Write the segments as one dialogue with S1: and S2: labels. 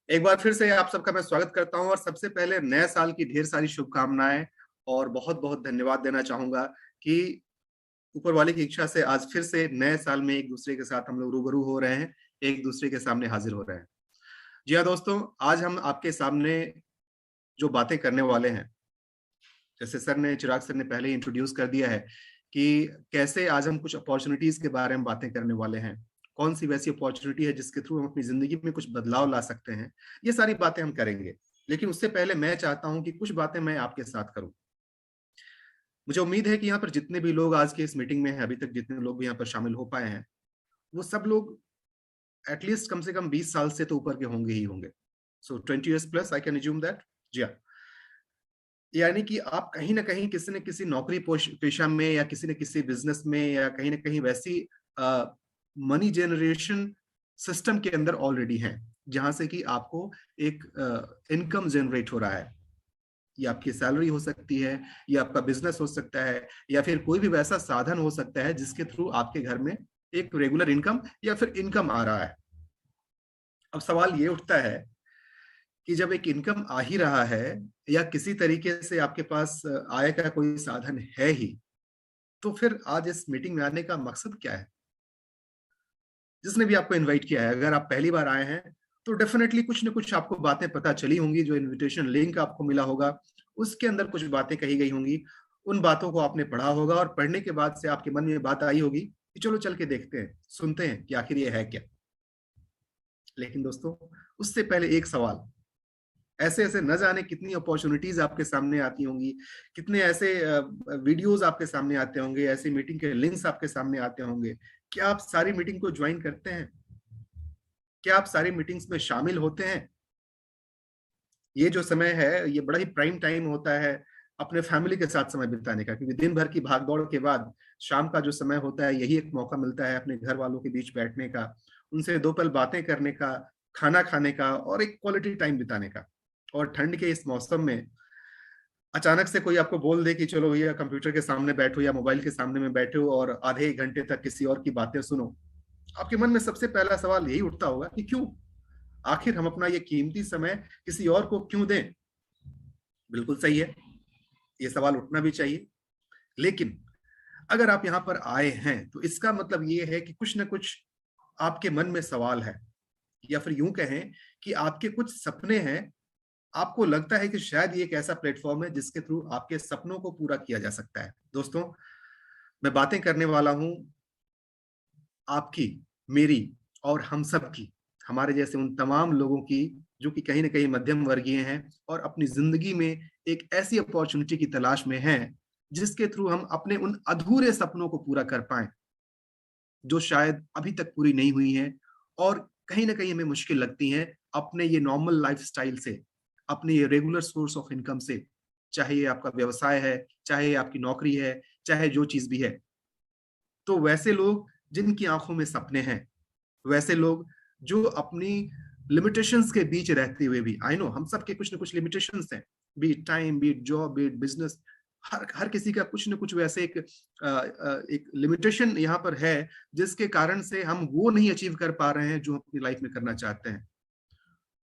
S1: एक बार फिर से आप सबका मैं स्वागत करता हूं और सबसे पहले नए साल की ढेर सारी शुभकामनाएं और बहुत बहुत धन्यवाद देना चाहूंगा कि ऊपर वाले की इच्छा से आज फिर से नए साल में एक दूसरे के साथ हम लोग रूबरू हो रहे हैं, एक दूसरे के सामने हाजिर हो रहे हैं। जी हाँ दोस्तों, आज हम आपके सामने जो बातें करने वाले हैं, जैसे चिराग सर ने पहले ही इंट्रोड्यूस कर दिया है कि कैसे आज हम कुछ अपॉर्चुनिटीज के बारे में बातें करने वाले हैं। कौन सी वैसी अपॉर्चुनिटी है जिसके थ्रू हम अपनी जिंदगी में कुछ बदलाव ला सकते हैं, ये सारी बातें हम करेंगे। लेकिन उससे पहले मैं चाहता हूं कि कुछ बातें मैं आपके साथ करूं। मुझे उम्मीद है कि यहाँ पर जितने भी लोग आज के इस मीटिंग में हैं, अभी तक जितने लोग भी यहाँ पर शामिल हो पाए हैं, वो सब लोग एटलीस्ट कम से कम 20 साल से तो ऊपर के होंगे ही होंगे। So 20 years plus, I can assume that. जी हाँ, यानी कि आप कहीं ना कहीं किसी न किसी नौकरी पेशा में या किसी न किसी बिजनेस में या कहीं ना कहीं वैसी मनी जनरेशन सिस्टम के अंदर ऑलरेडी हैं, जहां से कि आपको एक इनकम जनरेट हो रहा है। ये आपकी सैलरी हो सकती है, या आपका बिजनेस हो सकता है, या फिर कोई भी वैसा साधन हो सकता है जिसके थ्रू आपके घर में एक रेगुलर इनकम या फिर इनकम आ रहा है। अब सवाल ये उठता है कि जब एक इनकम आ ही रहा है या किसी तरीके से आपके पास आय का कोई साधन है ही, तो फिर आज इस मीटिंग में आने का मकसद क्या है? जिसने भी आपको इनवाइट किया है, अगर आप पहली बार आए हैं तो डेफिनेटली कुछ न कुछ आपको बातें पता चली होंगी। जो इनविटेशन लिंक आपको मिला होगा उसके अंदर कुछ बातें कही गई होंगी, उन बातों को आपने पढ़ा होगा और पढ़ने के बाद से आपके मन में बात आई होगी कि चलो चल के देखते हैं, सुनते हैं कि आखिर ये है क्या। लेकिन दोस्तों, उससे पहले एक सवाल, ऐसे ऐसे न जाने कितनी अपॉर्चुनिटीज आपके सामने आती होंगी, कितने ऐसे वीडियोस आपके सामने आते होंगे, ऐसी मीटिंग के लिंक्स आपके सामने आते होंगे। क्या आप सारी मीटिंग को ज्वाइन करते हैं? क्या आप सारी मीटिंग्स में शामिल होते हैं? ये जो समय है, ये बड़ा ही प्राइम टाइम होता है अपने फैमिली के साथ समय बिताने का, क्योंकि दिन भर की भागदौड़ के बाद शाम का जो समय होता है, यही एक मौका मिलता है अपने घर वालों के बीच बैठने का, उनसे दो पल बातें करने का, खाना खाने का और एक क्वालिटी टाइम बिताने का। और ठंड के इस मौसम में अचानक से कोई आपको बोल दे कि चलो भैया कंप्यूटर के सामने बैठो या मोबाइल के सामने में बैठो और आधे एक घंटे तक किसी और की बातें सुनो, आपके मन में सबसे पहला सवाल यही उठता होगा कि क्यों? आखिर हम अपना ये कीमती समय किसी और को क्यों दें? बिल्कुल सही है, ये सवाल उठना भी चाहिए। लेकिन अगर आप यहाँ पर आए हैं तो इसका मतलब ये है कि कुछ ना कुछ आपके मन में सवाल है, या फिर यूं कहें कि आपके कुछ सपने हैं। आपको लगता है कि शायद ये एक ऐसा प्लेटफॉर्म है जिसके थ्रू आपके सपनों को पूरा किया जा सकता है। दोस्तों, मैं बातें करने वाला हूं आपकी, मेरी और हम सब की, हमारे जैसे उन तमाम लोगों की जो कि कहीं ना कहीं मध्यम वर्गीय हैं और अपनी जिंदगी में एक ऐसी अपॉर्चुनिटी की तलाश में हैं जिसके थ्रू हम अपने उन अधूरे सपनों को पूरा कर पाएं, जो शायद अभी तक पूरी नहीं हुई हैं और कहीं ना कहीं हमें मुश्किल लगती हैं अपने ये नॉर्मल लाइफस्टाइल से, अपने ये रेगुलर सोर्स ऑफ इनकम से। चाहे ये आपका व्यवसाय है, चाहे ये आपकी नौकरी है, चाहे जो चीज भी है। तो वैसे लोग जिनकी आंखों में सपने हैं, वैसे लोग जो अपनी लिमिटेशंस के बीच रहते हुए भी, आई नो हम सबके कुछ ना कुछ लिमिटेशंस हैं, be it time, be it job, be it business, हर हर किसी का कुछ ना कुछ वैसे एक लिमिटेशन यहाँ पर है जिसके कारण से हम वो नहीं अचीव कर पा रहे हैं जो हम अपनी लाइफ में करना चाहते हैं।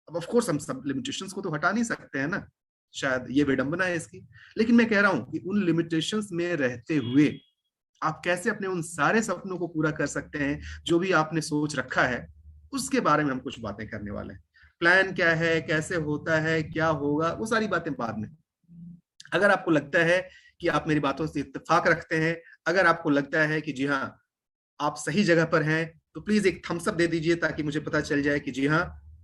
S1: अब ऑफ कोर्स हम सब लिमिटेशंस को तो हटा नहीं सकते हैं ना, शायद ये विडंबना है इसकी। लेकिन मैं कह रहा हूं कि उन लिमिटेशंस में रहते हुए आप कैसे अपने उन सारे सपनों को पूरा कर सकते हैं जो भी आपने सोच रखा है, उसके बारे में हम कुछ बातें करने वाले हैं। प्लान क्या है, कैसे होता है, क्या होगा, वो सारी बातें बाद में। अगर आपको लगता है कि आप मेरी बातों से इत्तेफाक रखते हैं, अगर आपको लगता है कि जी हाँ आप सही जगह पर हैं, तो प्लीज एक थम्स अप दे दीजिए ताकि मुझे पता चल जाए कि जी हाँ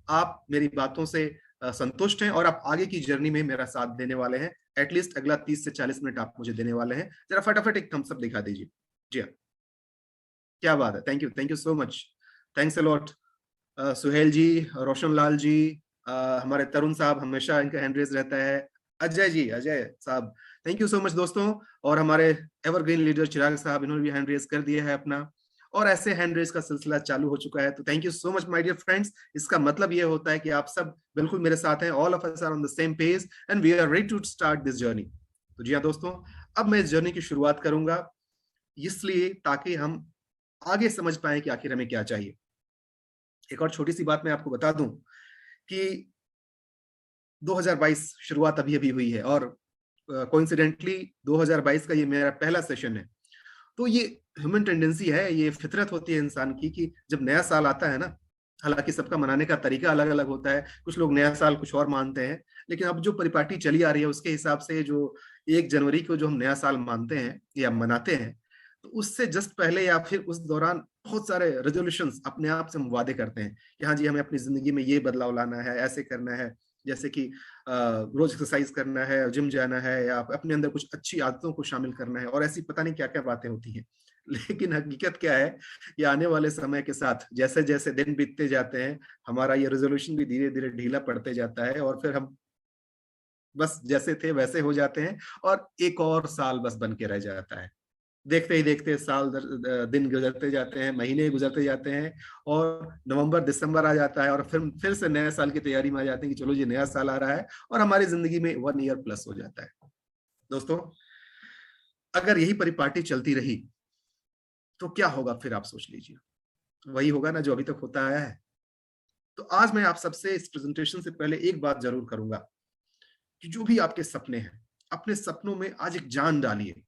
S1: आप मेरी बातों से संतुष्ट हैं और आप आगे की जर्नी में मेरा साथ देने वाले हैं। एटलीस्ट अगला 30 से 40 मिनट आप मुझे देने वाले हैं। जरा फटाफट एक थम्स अप दिखा दीजिए। जी हाँ, क्या बात है, thank you so much, thanks a lot. Suhail ji, Roshan Lal ji, हमारे तरुण साहब, हमेशा इनका हैंड रेज रहता है। अजय जी, अजय साहब, थैंक यू सो मच दोस्तों। और हमारे एवरग्रीन लीडर चिराग साहब, इन्होंने भी हैंड रेज कर दिया है अपना, और ऐसे हैंड रेज का सिलसिला चालू हो चुका है। तो thank you so much my dear friends. इसका मतलब ये होता है कि आप सब बिल्कुल मेरे साथ हैं, all of us are on the same page and we are ready to start this journey. तो जी हाँ दोस्तों, अब मैं इस जर्नी की शुरुआत करूंगा, इसलिए ताकि हम आगे समझ पाए कि आखिर हमें क्या चाहिए। एक और छोटी सी बात मैं आपको बता दूं कि 2022 शुरुआत अभी-अभी हुई है और कोइंसिडेंटली 2022 का ये मेरा पहला सेशन है। तो ये ह्यूमन टेंडेंसी है, ये फितरत होती है इंसान की कि जब नया साल आता है ना, हालाँकि सबका मनाने का तरीका अलग-अलग होता है, कुछ लोग नया साल कुछ और मानते हैं, लेकिन अब जो परिपाटी चली आ रही है उसके हिसाब से जो 1 जनवरी को जो हम नया साल मानते हैं या मनाते हैं, तो उससे जस्ट पहले या फिर उस दौरान बहुत सारे रेज़ोल्यूशंस अपने आप से हम वादे करते हैं कि हाँ जी, हमें अपनी ज़िंदगी में ये बदलाव लाना है, ऐसे करना है। जैसे कि रोज़ एक्सरसाइज़ करना है, जिम जाना है या अपने अंदर कुछ अच्छी आदतों को शामिल करना है और ऐसी पता नहीं क्या-क्या बातें होती हैं। लेकिन हकीकत क्या है, ये आने वाले समय के साथ जैसे-जैसे दिन बीतते जाते हैं, हमारा ये रेज़ोल्यूशन भी धीरे-धीरे ढीला पड़ते जाता है और फिर हम बस जैसे थे वैसे हो जाते हैं और एक और साल बस बन के रह जाता है। देखते ही देखते दिन गुज़रते जाते हैं, महीने गुज़रते जाते हैं और नवंबर, दिसंबर आ जाता है और फिर से नए साल की तैयारी में आ जाते हैं कि चलो जी नया साल आ रहा है और हमारी ज़िंदगी में 1 ईयर प्लस हो जाता है। दोस्तों, अगर यही परिपाटी चलती रही, तो क्या होगा फिर आप सोच लीजिए। वही होगा ना जो अभी तक होता आया है। तो आज मैं आप सबसे इस प्रेज़ेंटेशन से पहले एक बात ज़रूर करूँगा कि जो भी आपके सपने हैं, अपने सपनों में आज एक जान डालिए।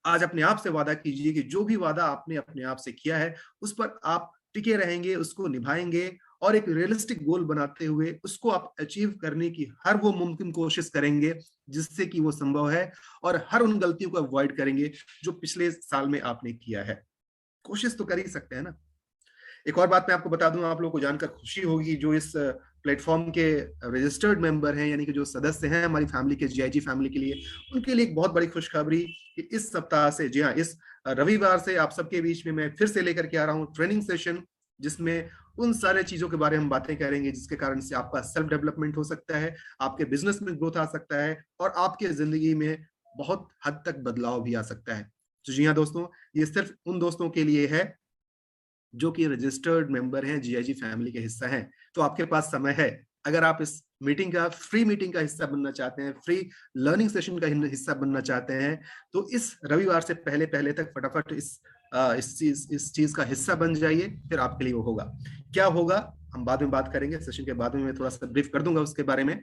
S1: आज अपने आप से वादा कीजिए कि जो भी वादा आपने अपने आप से किया है, उस पर आप टिके रहेंगे, उसको निभाएँगे और एक रियलिस्टिक गोल बनाते हुए उसको आप अचीव करने की हर वो मुमकिन कोशिश करेंगे, जिससे कि वो संभव है और हर उन गलतियों को अवॉइड करेंगे, जो पिछले साल में आपने किया है। कोशिश तो कर ही सकते हैं ना। एक और बात मैं आपको बता दूँ, आप लोगों को जानकर खुशी होगी जो इस प्लेटफ़ॉर्म के रजिस्टर्ड मेंबर हैं, यानी कि जो सदस्य हैं हमारी फैमिली के जीआईजी फैमिली के लिए, उनके लिए एक बहुत बड़ी खुशखबरी कि इस सप्ताह से जी हाँ, इस रविवार से आप सबके बीच में मैं फिर से लेकर के आ रहा हूँ ट्रेनिंग सेशन, जिसमें उन सारे चीज़ों के बारे में हम बातें करेंगे जिसके कारण से आपका सेल्फ डेवलपमेंट हो सकता है, आपके बिज़नेस में ग्रोथ आ सकता है और आपके ज़िंदगी में बहुत हद तक बदलाव भी आ सकता है। तो जी हाँ दोस्तों, ये सिर्फ़ उन दोस्तों के लिए है जो कि रजिस्टर्ड मेंबर हैं, जीआईजी फैमिली के हिस्सा हैं, तो आपके पास समय है। अगर आप इस फ्री मीटिंग का हिस्सा बनना चाहते हैं, फ्री लर्निंग सेशन का हिस्सा बनना चाहते हैं, तो इस रविवार से पहले-पहले तक फटाफट इस चीज़ का हिस्सा बन जाइए, फिर आपके लिए वो होगा। क्या होगा, हम बाद में बात करेंगे, सेशन के बाद में मैं थोड़ा-सा ब्रीफ कर दूँगा उसके बारे में।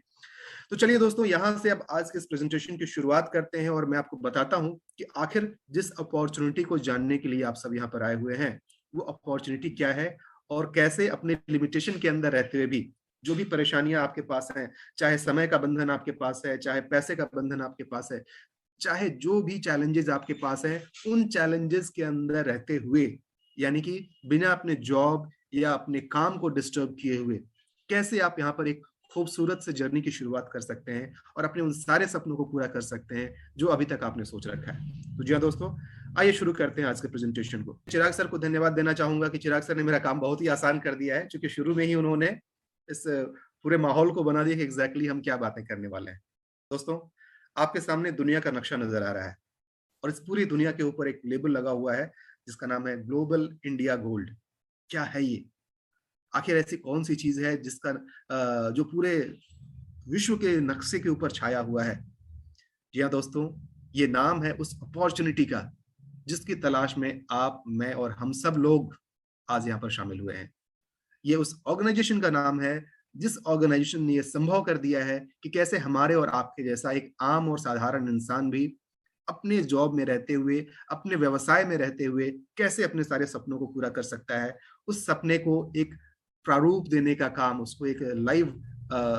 S1: तो चलिए दोस्तों, यहाँ से अब आज के इस प्रेज़ेंटेशन की शुरुआत करते हैं और मैं आपको बताता हूँ कि आखिर जिस अपॉर्च्युनिटी को जानने के लिए आप सब यहाँ पर आए हुए हैं, वो अपॉर्च्युनिटी क्या है और कैसे अपने लिमिटेशन के अंदर रहते हुए भी, जो भी परेशानियाँ आपके पास हैं, चाहे समय का बंधन आपके पास है, चाहे पैसे का बंधन आपके पास है, चाहे जो भी चैलेंजेज़ आपके पास हैं, उन चैलेंजेज़ के अंदर रहते हुए, यानी कि बिना अपने जॉब या अपने काम को डिस्टर्ब किए हुए, कैसे आप यहाँ पर एक खूबसूरत से जर्नी की शुरुआत कर सकते हैं और अपने उन सारे सपनों को पूरा कर सकते हैं, जो अभी तक आपने सोच रखा है। तो जी हाँ दोस्तों, आइए शुरू करते हैं आज के प्रेज़ेंटेशन को। चिराग सर को धन्यवाद देना चाहूँगा कि चिराग सर ने मेरा काम बहुत ही आसान कर दिया है, चूँकि शुरू में ही उन्होंने इस पूरे माहौल को बना दिया कि एग्ज़ैक्टली हम क्या बातें करने वाले हैं। दोस्तों, आपके सामने दुनिया का नक्शा नज़र आ रहा है और इस पूरी दुनिया के ऊपर एक लेबल लगा हुआ है, जिसका नाम है ग्लोबल इंडिया गोल्ड। क्या है ये? आखिर ऐसी कौन-सी चीज़ है जिसका जो पूरे विश्व के नक्शे के ऊपर छाया हुआ है? जी हाँ दोस्तों, ये नाम है उस अपॉर्च्युनिटी का, जिसकी तलाश में आप, मैं और हम सब लोग आज यहाँ पर शामिल हुए हैं। ये उस ऑर्गेनाइज़ेशन का नाम है, जिस ऑर्गेनाइज़ेशन ने ये संभव कर दिया है कि कैसे हमारे और आपके जैसा एक आम और साधारण इंसान भी अपने जॉब में रहते हुए, अपने व्यवसाय में रहते हुए, कैसे अपने सारे सपनों को पूरा कर सकता है। उस सपने को एक प्रारूप देने का काम, उसको एक लाइव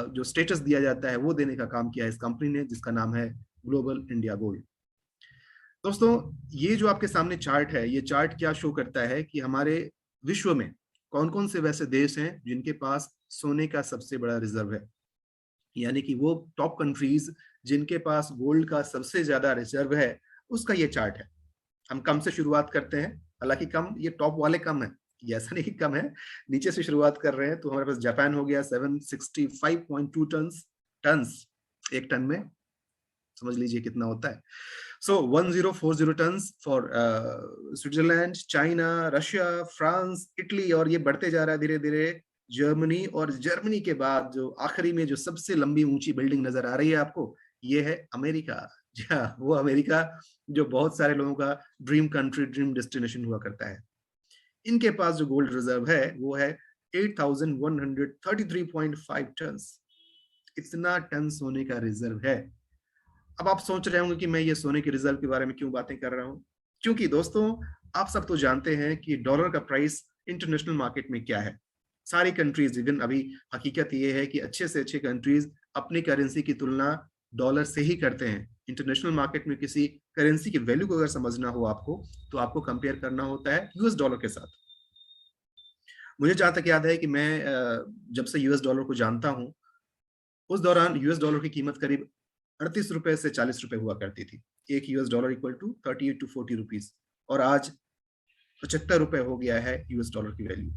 S1: जो स्टेटस दिया जाता है, वो देने का काम किया है इस कंपनी ने, जिसका नाम है ग्लोबल इंडिया गोल्ड। दोस्तों, ये जो आपके सामने चार्ट है, ये चार्ट क्या शो करता है कि हमारे विश्व में कौन-कौन से वैसे देश हैं जिनके पास सोने का सबसे बड़ा रिज़र्व है। यानी कि वो टॉप कंट्रीज़ जिनके पास गोल्ड का सबसे ज़्यादा रिज़र्व है, उसका ये चार्ट है। हम कम से शुरुआत करते हैं, हालाँकि कम ये टॉप वाले कम हैं, ये ऐसा नहीं कि कम है, नीचे से शुरुआत कर रहे हैं तो हमारे पास जापान हो गया 765.2 टन्स 1 टन में समझ लीजिए कितना होता है। So 1040 tons for Switzerland, China, Russia, France, Italy और ये बढ़ते जा रहा है धीरे-धीरे जर्मनी और जर्मनी के बाद जो आखिरी में जो सबसे लंबी ऊँची बिल्डिंग नज़र आ रही है आपको, ये है अमेरिका। जी हाँ, वो अमेरिका जो बहुत सारे लोगों का ड्रीम कंट्री, ड्रीम डेस्टिनेशन हुआ करता है। इनके पास जो गोल्ड रिज़र्व है, वो है 8,133.5 टन। इतना टन सोने का रिजर्व है। अब आप सोच रहे होंगे कि मैं ये सोने के रिजर्व के बारे में क्यों बातें कर रहा हूं? क्योंकि दोस्तों, आप सब तो जानते हैं कि डॉलर का प्राइस इंटरनेशनल मार्केट में क्या है। सारी कंट्रीज, इवन अभी हकीकत ये है कि अच्छे से अच्छे कंट्रीज अपनी करेंसी की तुलना डॉलर से ही करते हैं। इंटरनेशनल मार्केट में किसी करेंसी की वैल्यू को अगर समझना हो आपको, तो आपको कंपेयर करना होता है यूएस डॉलर के साथ। मुझे जहां तक याद है कि मैं जब से यूएस डॉलर को जानता हूं, उस दौरान यूएस डॉलर की कीमत करीब 38 रुपए से 40 रुपए हुआ करती थी। एक US dollar equal to 38 to 40 rupees, और आज 75 रुपए हो गया है यूएस डॉलर की वैल्यू।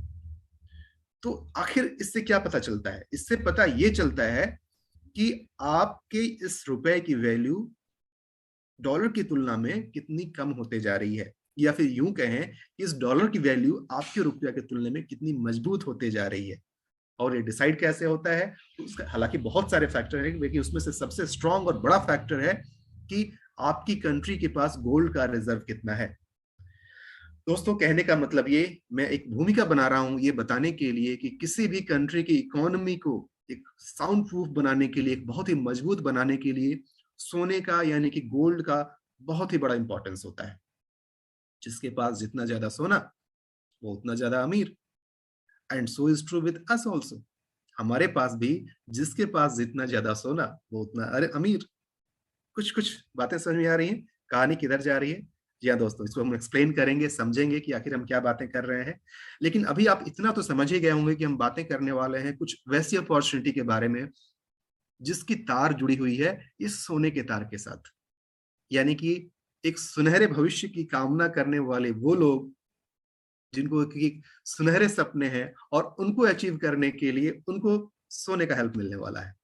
S1: तो आखिर इससे क्या पता चलता है? इससे पता ये चलता है कि आपके इस रुपए की वैल्यू डॉलर की तुलना में कितनी कम होते जा रही है, या फिर यूं कहें, इस डॉलर की वैल्यू आपके रुपया के तुलना में कितनी मजबूत होते जा रही है। और ये डिसाइड कैसे होता है? तो उसका हालांकि बहुत सारे फैक्टर हैं, लेकिन उसमें से सबसे स्ट्रांग और बड़ा फैक्टर है कि आपकी कंट्री के पास गोल्ड का रिजर्व कितना है। दोस्तों, कहने का मतलब ये, मैं एक भूमिका बना रहा हूं ये बताने के लिए कि किसी भी कंट्री की इकोनॉमी को एक साउंड प्रूफ बनाने के लिए, एक बहुत ही मजबूत बनाने के लिए सोने का यानी कि गोल्ड का बहुत ही बड़ा इंपॉर्टेंस होता है। जिसके पास जितना ज्यादा सोना, वो उतना ज्यादा अमीर। And so is true with us also. हमारे पास भी जिसके पास जितना ज्यादा सोना, वो उतना अरे अमीर। कुछ कुछ बातें समझ में आ रही हैं? कहानी किधर जा रही है? जी हाँ दोस्तों, इसको हम एक्सप्लेन करेंगे, समझेंगे कि आखिर हम क्या बातें कर रहे हैं। लेकिन अभी आप इतना तो समझ ही गए होंगे कि हम बातें करने वाले हैं कुछ वैसी अपॉर्चुनिटी के बारे में जिसकी तार जुड़ी हुई है इस सोने के तार के साथ। यानी कि एक सुनहरे भविष्य की कामना करने वाले वो लोग जिनको कि सुनहरे सपने हैं, और उनको अचीव करने के लिए उनको सोने का हेल्प मिलने वाला है।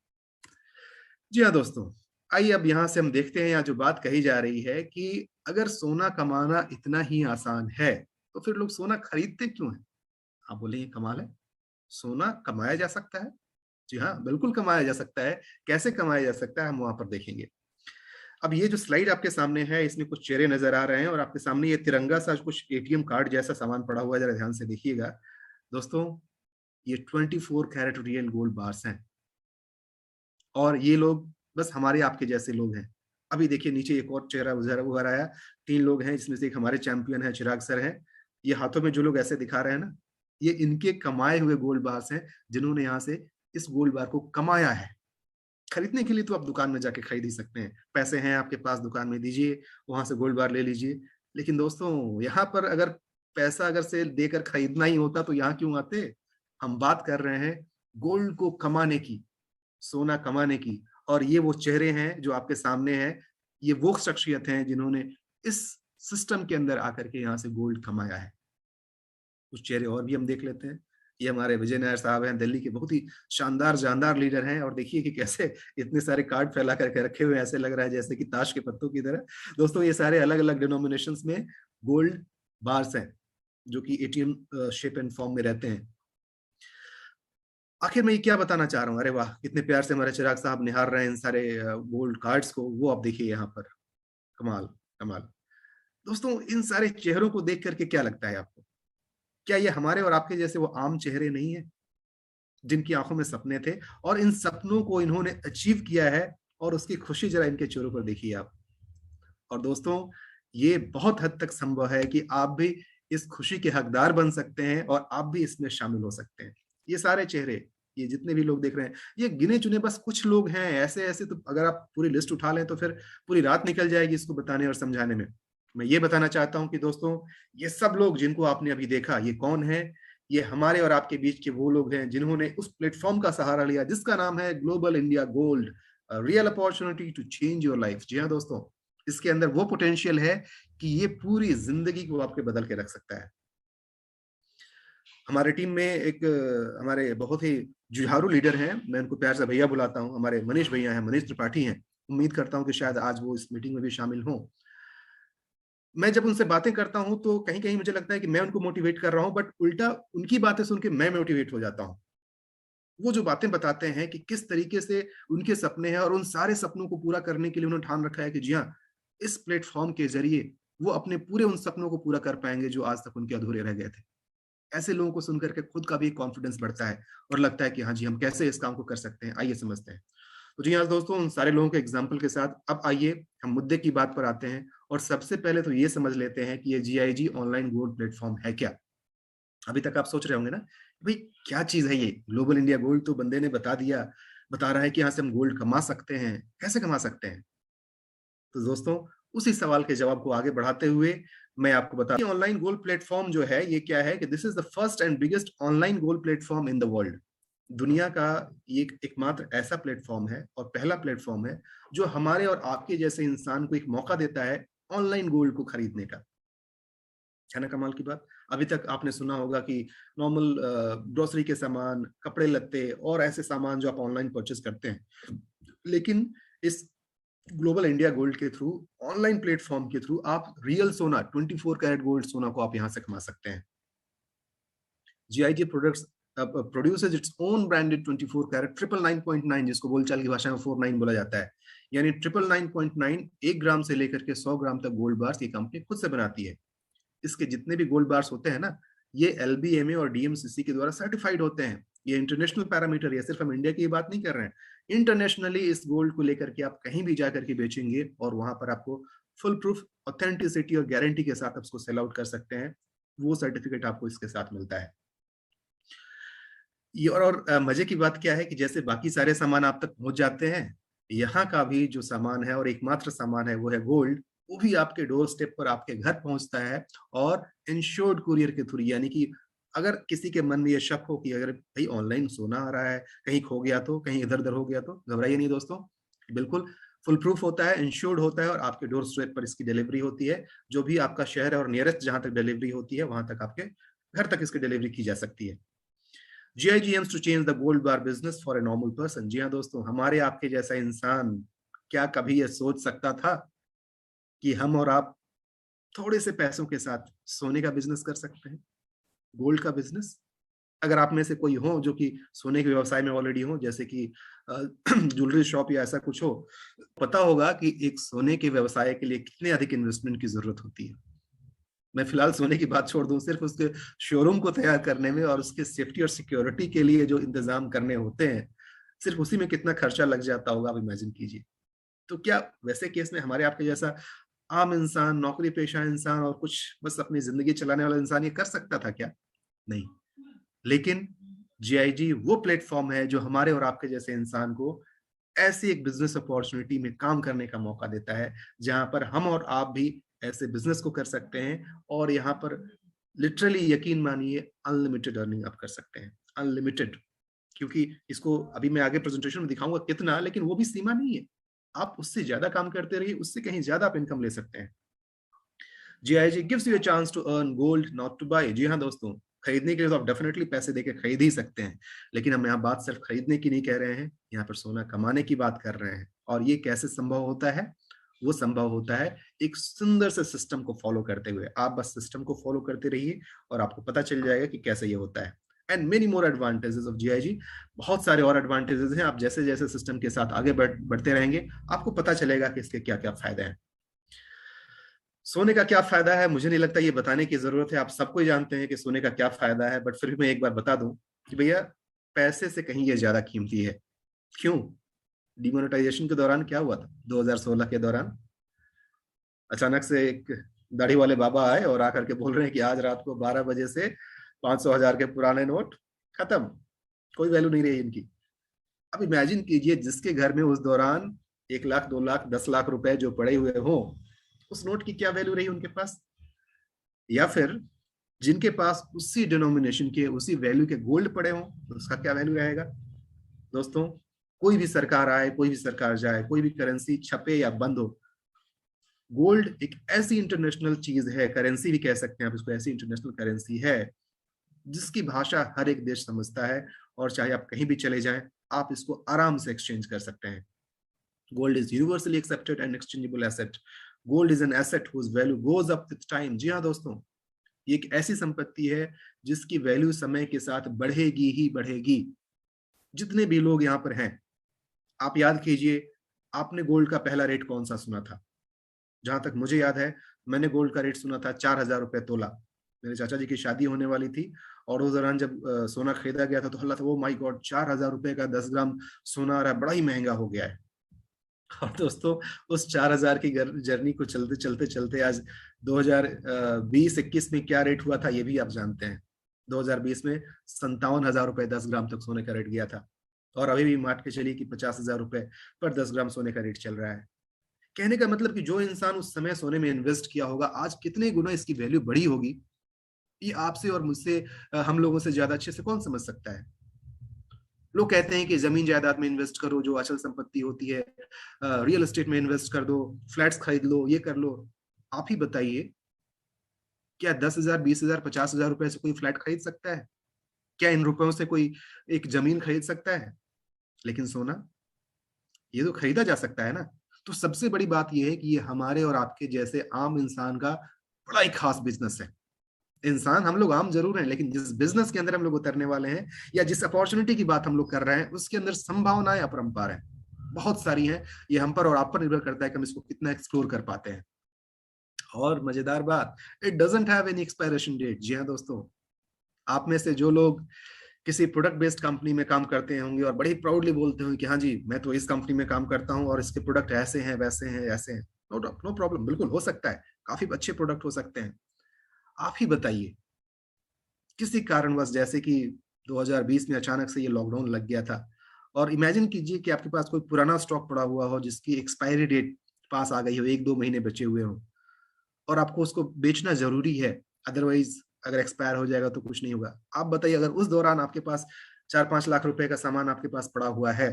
S1: जी हाँ दोस्तों, आइए अब यहाँ से हम देखते हैं, यहाँ जो बात कही जा रही है कि अगर सोना कमाना इतना ही आसान है, तो फिर लोग सोना खरीदते क्यों हैं? आप बोलेंगे कमाल है, सोना कमाया जा सकता है। जी हाँ, बिल्कुल कमाया जा सकता है। कैसे कमाया जा सकता है, हम वहां पर देखेंगे। अब ये जो स्लाइड आपके सामने है, इसमें कुछ चेहरे नजर आ रहे हैं, और आपके सामने ये तिरंगा सा कुछ एटीएम कार्ड जैसा सामान पड़ा हुआ है, जरा ध्यान से देखिएगा। दोस्तों, ये 24 कैरेट रियल गोल्ड बार्स हैं, और ये लोग बस हमारे आपके जैसे लोग हैं। अभी देखिए नीचे एक और चेहरा उधर उभर आया। 3 लोग हैं, जिसमें से एक हमारे चैंपियन है, चिराग सर हैं। ये हाथों में जो लोग ऐसे दिखा रहे हैं ना, ये इनके कमाए हुए गोल्ड बार्स हैं, जिन्होंने यहाँ से इस गोल्ड बार को कमाया है। खरीदने के लिए तो आप दुकान में जाके खरीद ही सकते हैं, पैसे हैं आपके पास, दुकान में दीजिए, वहां से गोल्ड बार ले लीजिए। लेकिन दोस्तों, यहाँ पर अगर पैसा अगर से देकर खरीदना ही होता तो यहाँ क्यों आते? हम बात कर रहे हैं गोल्ड को कमाने की, सोना कमाने की। और ये वो चेहरे हैं जो आपके सामने हैं, ये वो शख्सियत हैं जिन्होंने इस सिस्टम के अंदर आकर के यहाँ से गोल्ड कमाया है। कुछ चेहरे और भी हम देख लेते हैं। ये हमारे विजय नायर साहब हैं, दिल्ली के बहुत ही शानदार जानदार लीडर हैं, और देखिए कि कैसे इतने सारे कार्ड फैला करके रखे हुए हैं, ऐसे लग रहा है जैसे कि ताश के पत्तों की तरह। दोस्तों, ये सारे अलग अलग डिनोमिनेशंस में गोल्ड बार्स हैं, जो कि एटीएम शेप एंड फॉर्म में रहते हैं। आखिर मैं ये क्या बताना चाह रहा हूँ? अरे वाह, कितने प्यार से हमारे चिराग साहब निहार रहे हैं इन सारे गोल्ड कार्ड्स को। वो आप देखिए यहाँ पर, कमाल कमाल। दोस्तों, इन सारे चेहरों को देख करके क्या लगता है आपको? क्या ये हमारे और आपके जैसे वो आम चेहरे नहीं है, जिनकी आंखों में सपने थे, और इन सपनों को इन्होंने अचीव किया है? और उसकी खुशी जरा इनके चेहरों पर देखिए आप। और दोस्तों, ये बहुत हद तक संभव है कि आप भी इस खुशी के हकदार बन सकते हैं, और आप भी इसमें शामिल हो सकते हैं। ये सारे चेहरे, ये जितने भी लोग देख रहे हैं, ये गिने चुने बस कुछ लोग हैं। ऐसे ऐसे तो अगर आप पूरी लिस्ट उठा लें तो फिर पूरी रात निकल जाएगी इसको बताने और समझाने में। मैं ये बताना चाहता हूं कि दोस्तों, ये सब लोग जिनको आपने अभी देखा, ये कौन है? ये हमारे और आपके बीच के वो लोग हैं जिन्होंने उस प्लेटफॉर्म का सहारा लिया जिसका नाम है global India gold, real opportunity to change your life. जी हाँ दोस्तों, इसके अंदर वो पोटेंशियल है कि ये पूरी जिंदगी को आपके बदल के रख सकता है। हमारे टीम में एक हमारे बहुत ही जुझारू लीडर हैं, मैं उनको प्यार से भैया बुलाता हूं, हमारे मनीष भैया हैं, मनीष त्रिपाठी हैं। उम्मीद करता हूं कि शायद आज वो इस मीटिंग में भी शामिल हों। मैं जब उनसे बातें करता हूं तो कहीं कहीं मुझे लगता है कि मैं उनको मोटिवेट कर रहा हूं, बट उल्टा उनकी बातें सुन के मैं मोटिवेट हो जाता हूं। वो जो बातें बताते हैं कि किस तरीके से उनके सपने हैं, और उन सारे सपनों को पूरा करने के लिए उन्होंने ठान रखा है कि जी हाँ, इस प्लेटफॉर्म के जरिए वो अपने पूरे उन सपनों को पूरा कर पाएंगे जो आज तक उनके अधूरे रह गए थे। ऐसे लोगों को सुनकर के खुद का भी कॉन्फिडेंस बढ़ता है और लगता है कि हाँ जी, हम कैसे इस काम को कर सकते हैं, आइए समझते हैं। तो जी हाँ दोस्तों, उन सारे लोगों के एग्जाम्पल के साथ अब आइए हम मुद्दे की बात पर आते हैं और सबसे पहले तो ये समझ लेते हैं कि ये जीआईजी ऑनलाइन गोल्ड प्लेटफॉर्म है क्या। अभी तक आप सोच रहे होंगे ना, भाई क्या चीज है ये ग्लोबल इंडिया गोल्ड, तो बंदे ने बता रहा है कि यहाँ से हम गोल्ड कमा सकते हैं, कैसे कमा सकते हैं। तो दोस्तों, उसी सवाल के जवाब को आगे बढ़ाते हुए मैं आपको बता ऑनलाइन गोल्ड प्लेटफॉर्म जो है ये क्या है, कि this is the first and biggest online gold platform in the world. दुनिया का ये एकमात्र ऐसा प्लेटफॉर्म है और पहला प्लेटफॉर्म है जो हमारे और आपके जैसे इंसान को एक मौका देता है ऑनलाइन गोल्ड को खरीदने का। है ना कमाल की बात। अभी तक आपने सुना होगा कि नॉर्मल ग्रोसरी के सामान, कपड़े लत्ते और ऐसे सामान जो आप ऑनलाइन परचेस करते हैं, लेकिन इस ग्लोबल इंडिया गोल्ड के थ्रू, ऑनलाइन प्लेटफॉर्म के थ्रू आप रियल सोना, 24 कैरेट गोल्ड सोना को आप यहां से कमा सकते हैं। GIG products produces its own branded 24 carat 999.9, जिसको बोलचाल की भाषा में 49 बोला जाता है। यानी 999.9 1 ग्राम से लेकर के 100 ग्राम तक गोल्ड बार्स ये कंपनी खुद से बनाती है। इसके जितने भी गोल्ड बार्स होते हैं ना, ये एलबीएमए और डीएमसीसी के द्वारा सर्टिफाइड होते हैं। ये इंटरनेशनल पैरामीटर है, सिर्फ हम इंडिया की बात नहीं कर रहे हैं। इंटरनेशनली इस गोल्ड को लेकर के आप कहीं भी जाकर के बेचेंगे और वहां पर आपको फुल प्रूफ ऑथेंटिसिटी और गारंटी के साथ उसको सेल आउट कर सकते हैं। वो सर्टिफिकेट आपको इसके साथ मिलता है। ये और मजे की बात क्या है कि जैसे बाकी सारे सामान आप तक पहुंच जाते हैं, यहाँ का भी जो सामान है और एकमात्र सामान है वो है गोल्ड। वो भी आपके डोर स्टेप पर आपके घर पहुंचता है और इंश्योर्ड कुरियर के थ्रू। यानी कि अगर किसी के मन में ये शक हो कि अगर भाई ऑनलाइन सोना आ रहा है, कहीं खो गया तो, कहीं इधर उधर हो गया तो, घबराइए नहीं दोस्तों, बिल्कुल फुल प्रूफ होता है, इंश्योर्ड होता है और आपके डोर स्टेप पर इसकी डिलीवरी होती है। जो भी आपका शहर है और नियरेस्ट जहां तक डिलीवरी होती है वहां तक आपके घर तक इसकी डिलीवरी की जा सकती है। GIG aims to change the gold bar business for a normal person। जी हाँ दोस्तों, हमारे आपके जैसा इंसान क्या कभी ये सोच सकता था कि हम और आप थोड़े से पैसों के साथ सोने का बिजनेस कर सकते हैं, गोल्ड का बिजनेस। अगर आप में से कोई हो जो कि सोने के व्यवसाय में ऑलरेडी हो, जैसे कि ज्वेलरी शॉप या ऐसा कुछ हो, पता होगा कि एक सोने के व्यवसाय के लिए कितने अधिक इन्वेस्टमेंट की जरूरत होती है। मैं फिलहाल सोने की बात छोड़ दूं, सिर्फ उसके शोरूम को तैयार करने में और उसके सेफ्टी और सिक्योरिटी के लिए जो इंतजाम करने होते हैं, सिर्फ उसी में कितना खर्चा लग जाता होगा, आप इमेजिन कीजिए। तो क्या वैसे केस में हमारे आपके जैसा आम इंसान, नौकरी पेशा इंसान और कुछ बस अपनी जिंदगी चलाने वाला इंसान ये कर सकता था क्या? नहीं। लेकिन जीआईजी वो प्लेटफॉर्म है जो हमारे और आपके जैसे इंसान को ऐसी एक बिजनेस अपॉर्चुनिटी में काम करने का मौका देता है, जहां पर हम और आप भी ऐसे बिजनेस को कर सकते हैं और यहाँ पर लिटरली यकीन मानिए अनलिमिटेड अर्निंग आप कर सकते हैं। अनलिमिटेड, क्योंकि इसको अभी मैं आगे प्रेजेंटेशन में दिखाऊंगा कितना, लेकिन वो भी सीमा नहीं है। आप उससे ज्यादा काम करते रहिए, उससे कहीं ज्यादा आप इनकम ले सकते हैं। GIG gives you a chance to earn gold not to buy. जी हाँ दोस्तों, खरीदने के लिए तो आप डेफिनेटली पैसे देके खरीद ही सकते हैं, लेकिन हम यहाँ बात सिर्फ खरीदने की नहीं कह रहे हैं, यहाँ पर सोना कमाने की बात कर रहे हैं। और ये कैसे संभव होता है? वो संभव होता है एक सुंदर से सिस्टम को फॉलो करते हुए। आप बस सिस्टम को फॉलो करते रहिए और आपको पता चल जाएगा कि कैसे ये होता है। And many more advantages of GIG. बहुत सारे और एडवांटेजेस हैं। आप जैसे जैसे सिस्टम के साथ आगे बढ़ते रहेंगे, आपको पता चलेगा कि इसके क्या क्या फायदे हैं। सोने का क्या फायदा है, मुझे नहीं लगता ये बताने की जरूरत है, आप सबको ही जानते हैं कि सोने का क्या फायदा है। बट फिर भी मैं एक बार बता दूं कि भैया, पैसे से कहीं ये ज्यादा कीमती है। क्यों? डिमोनेटाइजेशन के दौरान क्या हुआ था 2016 के दौरान? अचानक से एक दाढ़ी वाले बाबा आए और आकर के बोल रहे हैं कि आज रात को 12 बजे से 500,000 के पुराने नोट खत्म, कोई वैल्यू नहीं रही इनकी। अब इमेजिन कीजिए, जिसके घर में उस दौरान 1 लाख, 2 लाख, 10 लाख रुपए जो पड़े हुए हों, उस नोट की क्या वैल्यू रही उनके पास? या फिर जिनके पास उसी डिनोमिनेशन के, उसी वैल्यू के गोल्ड पड़े हों, तो उसका क्या वैल्यू रहेगा? दोस्तों, कोई भी सरकार आए, कोई भी सरकार जाए, कोई भी करेंसी छपे या बंद हो, गोल्ड एक ऐसी इंटरनेशनल चीज है, करेंसी भी कह सकते हैं आप इसको, ऐसी इंटरनेशनल करेंसी है जिसकी भाषा हर एक देश समझता है। और चाहे आप कहीं भी चले जाएं, आप इसको आराम से एक्सचेंज कर सकते हैं। Gold is universally accepted and exchangeable asset. Gold is an asset whose value goes up with time. जी हाँ दोस्तों, ये एक ऐसी संपत्ति है जिसकी वैल्यू समय के साथ बढ़ेगी ही बढ़ेगी। जितने भी लोग यहाँ पर हैं, आप याद कीजिए, आपने गोल्ड का पहला रेट कौन सा सुना था? जहां तक मुझे याद है, मैंने गोल्ड का रेट सुना था 4,000 रुपए तोला। मेरे चाचा जी की शादी होने वाली थी और उस दौरान जब सोना खरीदा गया था तो हल्ला था, ओ माय गॉड, 4000 रुपए का 10 ग्राम सोना आ रहा है, बड़ा ही महंगा हो गया है। और दोस्तों, उस 4000 की जर्नी को चलते चलते चलते आज 2020-21 में क्या रेट हुआ था ये भी आप जानते हैं। 2020 में 57,000 रुपए 10 ग्राम तक सोने का रेट गया था। और अभी भी मान के चलिए कि 50,000 रुपए पर 10 ग्राम सोने का रेट चल रहा है। कहने का मतलब कि जो इंसान उस समय सोने में इन्वेस्ट किया होगा, आज कितने गुना इसकी वैल्यू बढ़ी होगी, ये आपसे और मुझसे, हम लोगों से ज्यादा अच्छे से कौन समझ सकता है। लोग कहते हैं कि जमीन जायदाद में इन्वेस्ट करो, जो अचल संपत्ति होती है, रियल एस्टेट में इन्वेस्ट कर दो, फ्लैट्स खरीद लो, ये कर लो। आप ही बताइए, क्या 10,000, 20,000, 50,000 रुपए से कोई फ्लैट खरीद सकता है? क्या इन रुपयों से कोई एक जमीन खरीद सकता है? लेकिन सोना, ये तो खरीदा जा सकता है ना। तो सबसे बड़ी बात ये है कि ये हमारे और आपके जैसे आम इंसान का बड़ा ही खास बिजनेस है। इंसान हम लोग आम जरूर हैं, लेकिन जिस बिजनेस के अंदर हम लोग उतरने वाले हैं या जिस अपॉर्चुनिटी की बात हम लोग कर रहे हैं, उसके अंदर संभावनाएं अपरंपार हैं, बहुत सारी हैं। ये हम पर और आप पर निर्भर करता है कि हम इसको कितना एक्सप्लोर कर पाते हैं। और मजेदार बात, it doesn't have any expiration date. जी हाँ दोस्तों, आप में से जो लोग किसी प्रोडक्ट बेस्ड कंपनी में काम करते होंगे और बड़ी प्राउडली बोलते होंगे कि हाँ जी, मैं तो इस कंपनी में काम करता हूँ और इसके प्रोडक्ट ऐसे हैं, वैसे हैं, ऐसे हैं, नो नो प्रॉब्लम, बिल्कुल हो सकता है, काफी अच्छे प्रोडक्ट हो सकते हैं। आप ही बताइए, किसी कारणवश जैसे कि 2020 में अचानक से ये लॉकडाउन लग गया था, और इमेजिन कीजिए कि आपके पास कोई पुराना स्टॉक पड़ा हुआ हो जिसकी एक्सपायरी डेट पास आ गई हो, 1-2 महीने बचे हुए हो, और आपको उसको बेचना जरूरी है, अदरवाइज अगर एक्सपायर हो जाएगा तो कुछ नहीं होगा। आप बताइए, अगर उस दौरान आपके पास 4-5 लाख रुपए का सामान आपके पास पड़ा हुआ है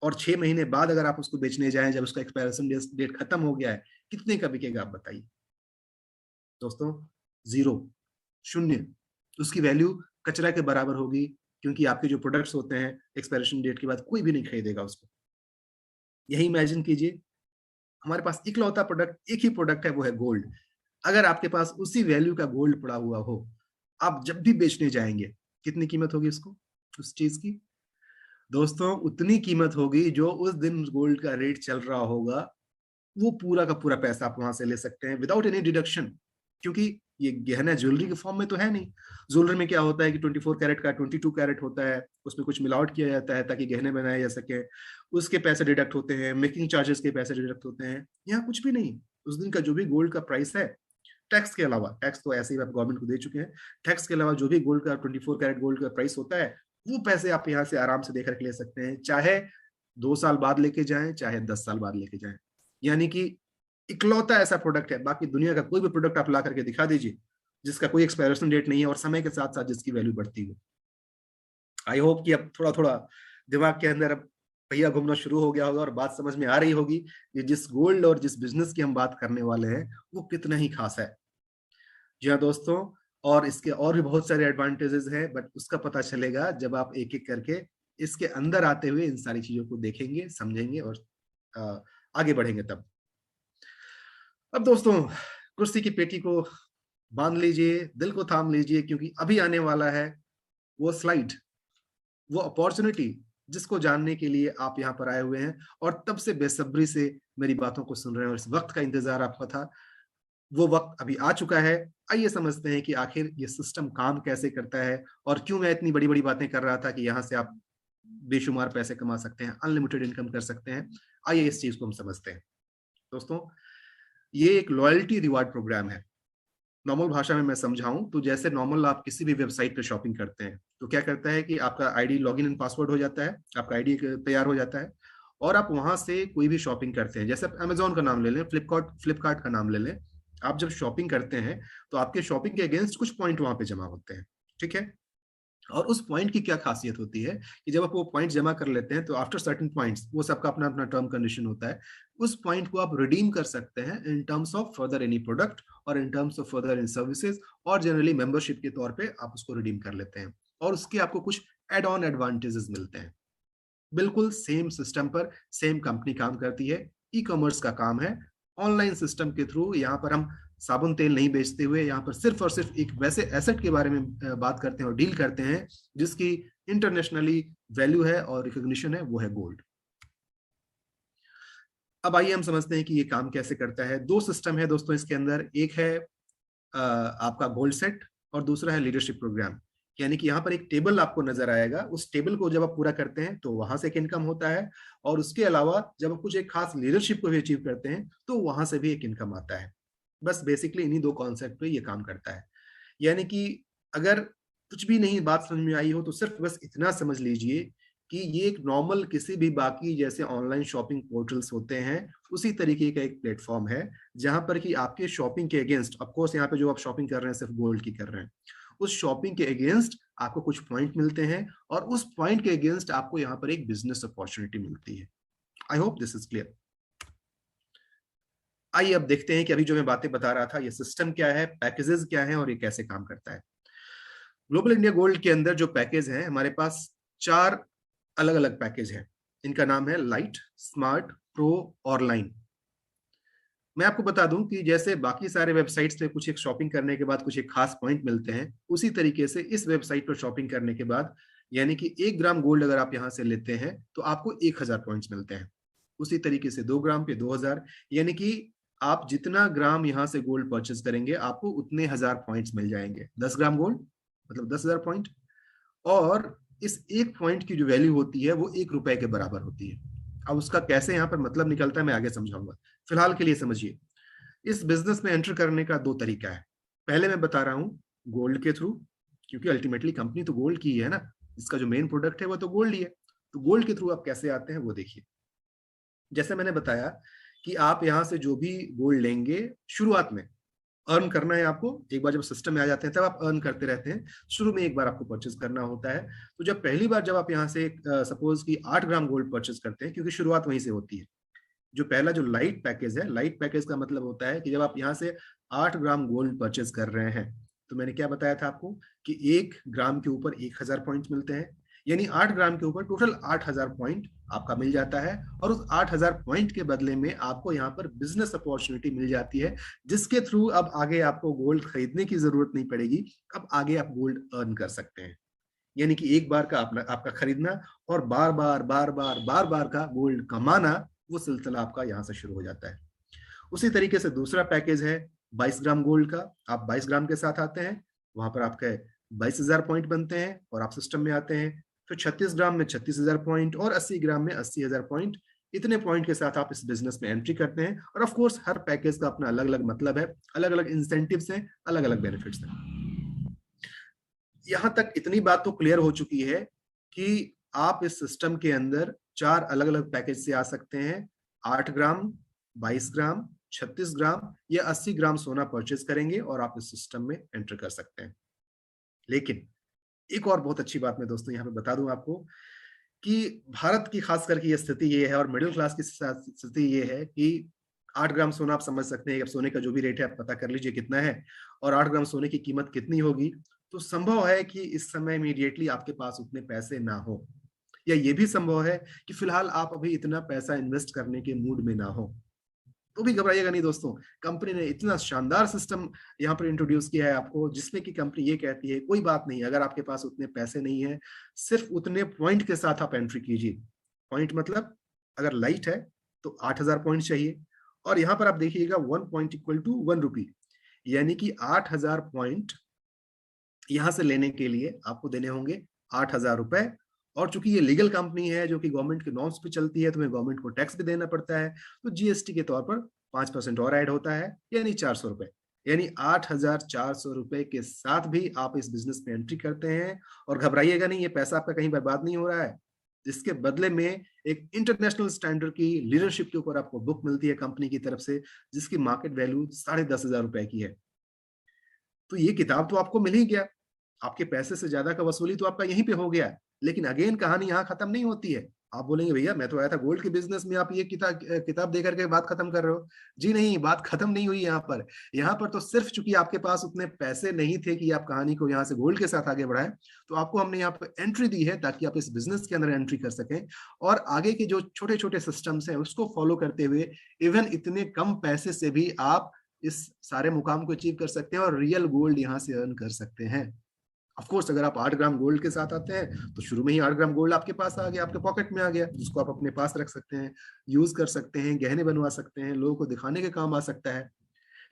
S1: और 6 महीने बाद अगर आप उसको बेचने जाएं, जब उसका एक्सपायरेशन डेट खत्म हो गया है, कितने का बिकेगा आप बताइए। दोस्तों, जीरो, शून्य। उसकी वैल्यू कचरा के बराबर होगी, क्योंकि आपके जो प्रोडक्ट्स होते हैं एक्सपायरेशन डेट के बाद कोई भी नहीं खरीदेगा उसको। यही इमेजिन कीजिए, हमारे पास इकलौता प्रोडक्ट, एक ही प्रोडक्ट है, वो है गोल्ड। अगर आपके पास उसी वैल्यू का गोल्ड पड़ा हुआ हो, आप जब भी बेचने जाएंगे, कितनी कीमत होगी उसको, उस चीज की? दोस्तों, उतनी कीमत होगी जो उस दिन गोल्ड का रेट चल रहा होगा। वो पूरा का पूरा पैसा आप वहां से ले सकते हैं विदाउट एनी डिडक्शन, क्योंकि ये गहना ज्वेलरी के फॉर्म में तो है नहीं। ज्वेलरी में क्या होता है कि 24 कैरेट का 22 कैरेट होता है, उसमें कुछ मिलावट किया जाता है ताकि गहने बनाए जा सके, उसके पैसे डिडक्ट होते हैं, मेकिंग चार्जेस के पैसे डिडक्ट होते हैं। यहाँ कुछ भी नहीं, उस दिन का जो भी गोल्ड का प्राइस है, टैक्स के अलावा, टैक्स तो ऐसे ही आप गवर्नमेंट को दे चुके हैं, टैक्स के अलावा जो भी गोल्ड का 24 कैरेट गोल्ड का प्राइस होता है, वो पैसे आप यहाँ से आराम से देकर के ले सकते हैं, चाहे 2 साल बाद लेके जाएं, चाहे 10 साल बाद लेके जाएं। यानी कि इकलौता ऐसा प्रोडक्ट है, बाकी दुनिया का कोई भी प्रोडक्ट आप ला करके दिखा दीजिए जिसका कोई एक्सपायरेशन डेट नहीं है और समय के साथ साथ जिसकी वैल्यू बढ़ती है। आई होप कि अब थोड़ा थोड़ा दिमाग के अंदर अब पहिया घूमना शुरू हो गया होगा और बात समझ में आ रही होगी कि जिस गोल्ड और जिस बिजनेस की हम बात करने वाले हैं, वो कितना ही खास है। जी हाँ दोस्तों, और इसके और भी बहुत सारे एडवांटेजेस हैं, बट उसका पता चलेगा जब आप एक एक करके इसके अंदर आते हुए इन सारी चीजों को देखेंगे, समझेंगे और अ, आगे बढ़ेंगे तब। अब दोस्तों, कुर्सी की पेटी को बांध लीजिए, दिल को थाम लीजिए, क्योंकि अभी आने वाला है वो स्लाइड, वो अपॉर्चुनिटी जिसको जानने के लिए आप यहाँ पर आए हुए हैं और तब से बेसब्री से मेरी बातों को सुन रहे हैं और इस वक्त का इंतजार आपका था। वो वक्त अभी आ चुका है। आइए समझते हैं कि आखिर ये सिस्टम काम कैसे करता है और क्यों मैं इतनी बड़ी बड़ी बातें कर रहा था कि यहाँ से आप बेशुमार पैसे कमा सकते हैं, अनलिमिटेड इनकम कर सकते हैं। आइए इस चीज को हम समझते हैं। दोस्तों, ये एक लॉयल्टी रिवार्ड प्रोग्राम है। नॉर्मल भाषा में मैं समझाऊं तो जैसे नॉर्मल आप किसी भी वेबसाइट पे शॉपिंग करते हैं तो क्या करता है कि आपका आईडी, लॉगिन एंड पासवर्ड हो जाता है, आपका आईडी तैयार हो जाता है और आप वहां से कोई भी शॉपिंग करते हैं। जैसे आप अमेजोन का नाम ले लें, फ्लिपकार्ट का नाम ले लें। आप जब शॉपिंग करते हैं तो आपके शॉपिंग के अगेंस्ट कुछ पॉइंट वहां पे जमा होते हैं, ठीक है। और उस पॉइंट की क्या खासियत होती है कि जब आप वो पॉइंट जमा कर लेते हैं तो आफ्टर सर्टेन पॉइंट्स, वो सबका अपना अपना टर्म कंडीशन होता है, उस पॉइंट को आप रिडीम कर सकते हैं in terms of further any product और in terms of further in services, और जनरली मेंबरशिप के तौर पे आप उसको रिडीम कर लेते हैं और उसके आपको कुछ एड ऑन एडवांटेजेस मिलते हैं। बिल्कुल सेम सिस्टम पर सेम कंपनी काम करती है, ई कॉमर्स का काम है। ऑनलाइन सिस्टम के थ्रू यहाँ पर हम साबुन तेल नहीं बेचते हुए यहाँ पर सिर्फ और सिर्फ एक वैसे एसेट के बारे में बात करते हैं और डील करते हैं जिसकी इंटरनेशनली वैल्यू है और रिकॉग्निशन है, वो है गोल्ड। अब आइए हम समझते हैं कि ये काम कैसे करता है। दो सिस्टम है दोस्तों इसके अंदर, एक है आपका गोल्ड सेट और दूसरा है लीडरशिप प्रोग्राम। यानी कि यहाँ पर एक टेबल आपको नजर आएगा, उस टेबल को जब आप पूरा करते हैं तो वहां से एक इनकम होता है, और उसके अलावा जब आप कुछ एक खास लीडरशिप को भी अचीव करते हैं तो वहां से भी एक इनकम आता है। बस बेसिकली इन्हीं दो कॉन्सेप्ट पे ये काम करता है। यानी कि अगर कुछ भी नहीं बात समझ में आई हो तो सिर्फ बस इतना समझ लीजिए कि ये एक नॉर्मल किसी भी बाकी जैसे ऑनलाइन शॉपिंग पोर्टल्स होते हैं उसी तरीके का एक प्लेटफॉर्म है, जहां पर कि आपके शॉपिंग के अगेंस्ट, ऑफ कोर्स यहाँ पे जो आप शॉपिंग कर रहे हैं सिर्फ गोल्ड की कर रहे हैं, उस शॉपिंग के अगेंस्ट आपको कुछ पॉइंट मिलते हैं, और उस पॉइंट के अगेंस्ट आपको यहाँ पर एक बिजनेस अपॉर्चुनिटी मिलती है। I hope this is clear. आइए अब देखते हैं कि अभी जो मैं बातें बता रहा था ये सिस्टम क्या है, पैकेजेस क्या है और ये कैसे काम करता है। ग्लोबल इंडिया गोल्ड के अंदर जो पैकेज है, हमारे पास 4 अलग अलग पैकेज है। इनका नाम है लाइट, स्मार्ट, प्रो और लाइन। मैं आपको बता दूं कि जैसे बाकी सारे वेबसाइट्स पे कुछ एक शॉपिंग करने के बाद कुछ एक खास पॉइंट मिलते हैं, उसी तरीके से इस वेबसाइट पर शॉपिंग करने के बाद, यानी कि 1 ग्राम गोल्ड अगर आप यहां से लेते हैं तो आपको 1000 पॉइंट्स मिलते हैं। उसी तरीके से 2 ग्राम पे 2000, यानी कि आप जितना ग्राम यहां से गोल्ड परचेस करेंगे आपको उतने 1000 पॉइंट्स मिल जाएंगे। 10 ग्राम गोल्ड मतलब 10,000 पॉइंट। और इस एक पॉइंट की जो वैल्यू होती है वो 1 रुपए के बराबर होती है। अब उसका कैसे यहाँ पर मतलब निकलता है मैं आगे समझाऊंगा, फिलहाल के लिए समझिए। इस बिजनेस में एंटर करने का 2 तरीका है। पहले मैं बता रहा हूँ गोल्ड के थ्रू, क्योंकि अल्टीमेटली कंपनी तो गोल्ड की ही है ना, इसका जो मेन प्रोडक्ट है वो तो गोल्ड ही है। तो गोल्ड के थ्रू आप कैसे आते हैं वो देखिए। जैसे मैंने बताया कि आप यहाँ से जो भी गोल्ड लेंगे, शुरुआत में अर्न करना है आपको। एक बार जब सिस्टम में आ जाते हैं तब आप अर्न करते रहते हैं, शुरू में एक बार आपको परचेज करना होता है। तो जब पहली बार जब आप यहाँ से सपोज कि 8 ग्राम गोल्ड परचेज करते हैं, क्योंकि शुरुआत वहीं से होती है। जो पहला जो लाइट पैकेज है, लाइट पैकेज का मतलब होता है कि जब आप यहाँ से 8 ग्राम गोल्ड परचेज कर रहे हैं, तो मैंने क्या बताया था आपको कि 1 ग्राम के ऊपर 1000 पॉइंट मिलते हैं, यानी 8 ग्राम के ऊपर टोटल 8000 पॉइंट आपका मिल जाता है। और उस 8000 पॉइंट के बदले में आपको यहाँ पर बिजनेस अपॉर्चुनिटी मिल जाती है, जिसके थ्रू अब आगे आपको गोल्ड खरीदने की जरूरत नहीं पड़ेगी। अब आगे आप गोल्ड अर्न कर सकते हैं। यानी कि एक बार का आपका खरीदना और बार बार का गोल्ड कमाना, वो सिलसिला आपका यहाँ से शुरू हो जाता है। उसी तरीके से दूसरा पैकेज है 22 ग्राम गोल्ड का। आप 22 ग्राम के साथ आते हैं, वहां पर आपके 22,000 पॉइंट बनते हैं और आप सिस्टम में आते हैं। फिर 36 ग्राम में 36,000 पॉइंट और 80 ग्राम में 80,000 पॉइंट। इतने पॉइंट के साथ आप इस बिजनेस में एंट्री करते हैं। और ऑफ कोर्स हर पैकेज का अपना अलग अलग मतलब है, अलग अलग इंसेंटिव्स हैं, अलग अलग बेनिफिट्स हैं। यहां तक इतनी बात तो क्लियर हो चुकी है कि आप इस सिस्टम के अंदर 4 अलग अलग पैकेज से आ सकते हैं। 8 ग्राम, 22 ग्राम, 36 ग्राम या 80 ग्राम सोना परचेज करेंगे और आप इस सिस्टम में एंटर कर सकते हैं। लेकिन एक और बहुत अच्छी बात मैं दोस्तों यहाँ पे बता दूं आपको कि भारत की खास करके ये स्थिति ये है और मिडिल क्लास की स्थिति ये है कि 8 ग्राम सोना आप समझ सकते हैं, अब सोने का जो भी रेट है आप पता कर लीजिए कितना है, और 8 ग्राम सोने की कीमत कितनी होगी। तो संभव है कि इस समय इमीडिएटली आपके पास उतने पैसे ना हो, या ये भी संभव है कि फिलहाल आप अभी इतना पैसा इन्वेस्ट करने के मूड में ना हो। तो भी घबराइएगा नहीं दोस्तों, कंपनी ने इतना शानदार सिस्टम यहाँ पर इंट्रोड्यूस किया है आपको, जिसमें कि कंपनी ये कहती है कोई बात नहीं, अगर आपके पास उतने पैसे नहीं है, सिर्फ उतने पॉइंट के साथ आप एंट्री कीजिए। पॉइंट मतलब अगर लाइट है तो 8000 पॉइंट चाहिए, और यहाँ पर आप देखिएगा 1 पॉइंट इक्वल टू 1 रुपी, यानी कि 8000 पॉइंट यहां से लेने के लिए आपको देने होंगे 8000 रुपए। और चूंकि ये लीगल कंपनी है जो कि गवर्नमेंट के नॉर्म्स पे चलती है, तो गवर्नमेंट को टैक्स भी देना पड़ता है, तो जीएसटी के तौर पर 5% और ऐड होता है, यानी 400 रुपए। यानी 8400 रुपए के साथ भी आप इस बिजनेस में एंट्री करते हैं। और घबराइएगा नहीं, ये पैसा आपका कहीं बर्बाद नहीं हो रहा है। इसके बदले में एक इंटरनेशनल स्टैंडर्ड की लीडरशिप के ऊपर आपको बुक मिलती है कंपनी की तरफ से, जिसकी मार्केट वैल्यू 10,500 रुपए की है। तो ये किताब तो आपको मिल ही गया, आपके पैसे से ज्यादा का वसूली तो आपका यहीं पे हो गया। लेकिन अगेन कहानी यहाँ खत्म नहीं होती है। आप बोलेंगे भैया मैं तो आया था गोल्ड के बिजनेस में, आप ये किताब देकर के बात खत्म कर रहे हो। जी नहीं, बात खत्म नहीं हुई यहाँ पर। यहाँ पर तो सिर्फ चूंकि आपके पास उतने पैसे नहीं थे कि आप कहानी को यहाँ से गोल्ड के साथ आगे बढ़ाएं, तो आपको हमने यहाँ पर एंट्री दी है ताकि आप इस बिजनेस के अंदर एंट्री कर सकें, और आगे के जो छोटे छोटे सिस्टम्स हैं उसको फॉलो करते हुए इवन इतने कम पैसे से भी आप इस सारे मुकाम को अचीव कर सकते हैं और रियल गोल्ड यहाँ से अर्न कर सकते हैं। ऑफ कोर्स अगर आप 8 ग्राम गोल्ड के साथ आते हैं तो शुरू में ही 8 ग्राम गोल्ड आपके पास आ गया, आपके पॉकेट में आ गया, जिसको आप अपने पास रख सकते हैं, यूज कर सकते हैं, गहने बनवा सकते हैं, लोगों को दिखाने के काम आ सकता है।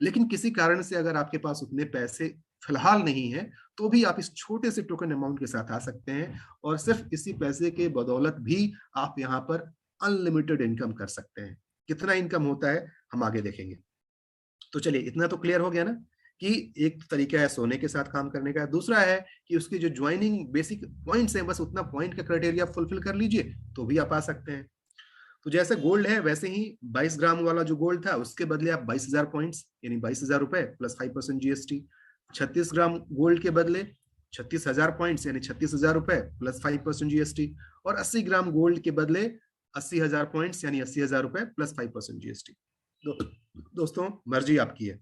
S1: लेकिन किसी कारण से अगर आपके पास उतने पैसे फिलहाल नहीं है, तो भी आप इस छोटे से टोकन अमाउंट के साथ आ सकते हैं और सिर्फ इसी पैसे के बदौलत भी आप यहाँ पर अनलिमिटेड इनकम कर सकते हैं। कितना इनकम होता है हम आगे देखेंगे। तो चलिए इतना तो क्लियर हो गया ना कि एक तरीका है सोने के साथ काम करने का, दूसरा है कि उसके जो ज्वाइनिंग बेसिक पॉइंट्स हैं, बस उतना पॉइंट का क्राइटेरिया फुलफिल कर लीजिए तो भी आप आ सकते हैं। तो जैसे गोल्ड है वैसे ही 22 ग्राम वाला जो गोल्ड था उसके बदले आप 22,000 पॉइंट्स यानी 22,000 रुपए प्लस 5% जीएसटी, 36 ग्राम गोल्ड के बदले 36,000 पॉइंट्स यानी 36,000 रुपए प्लस 5% जीएसटी, और 80 ग्राम गोल्ड के बदले 80,000 पॉइंट्स यानी 80,000 रुपए प्लस 5% जीएसटी। दोस्तों मर्जी आपकी है,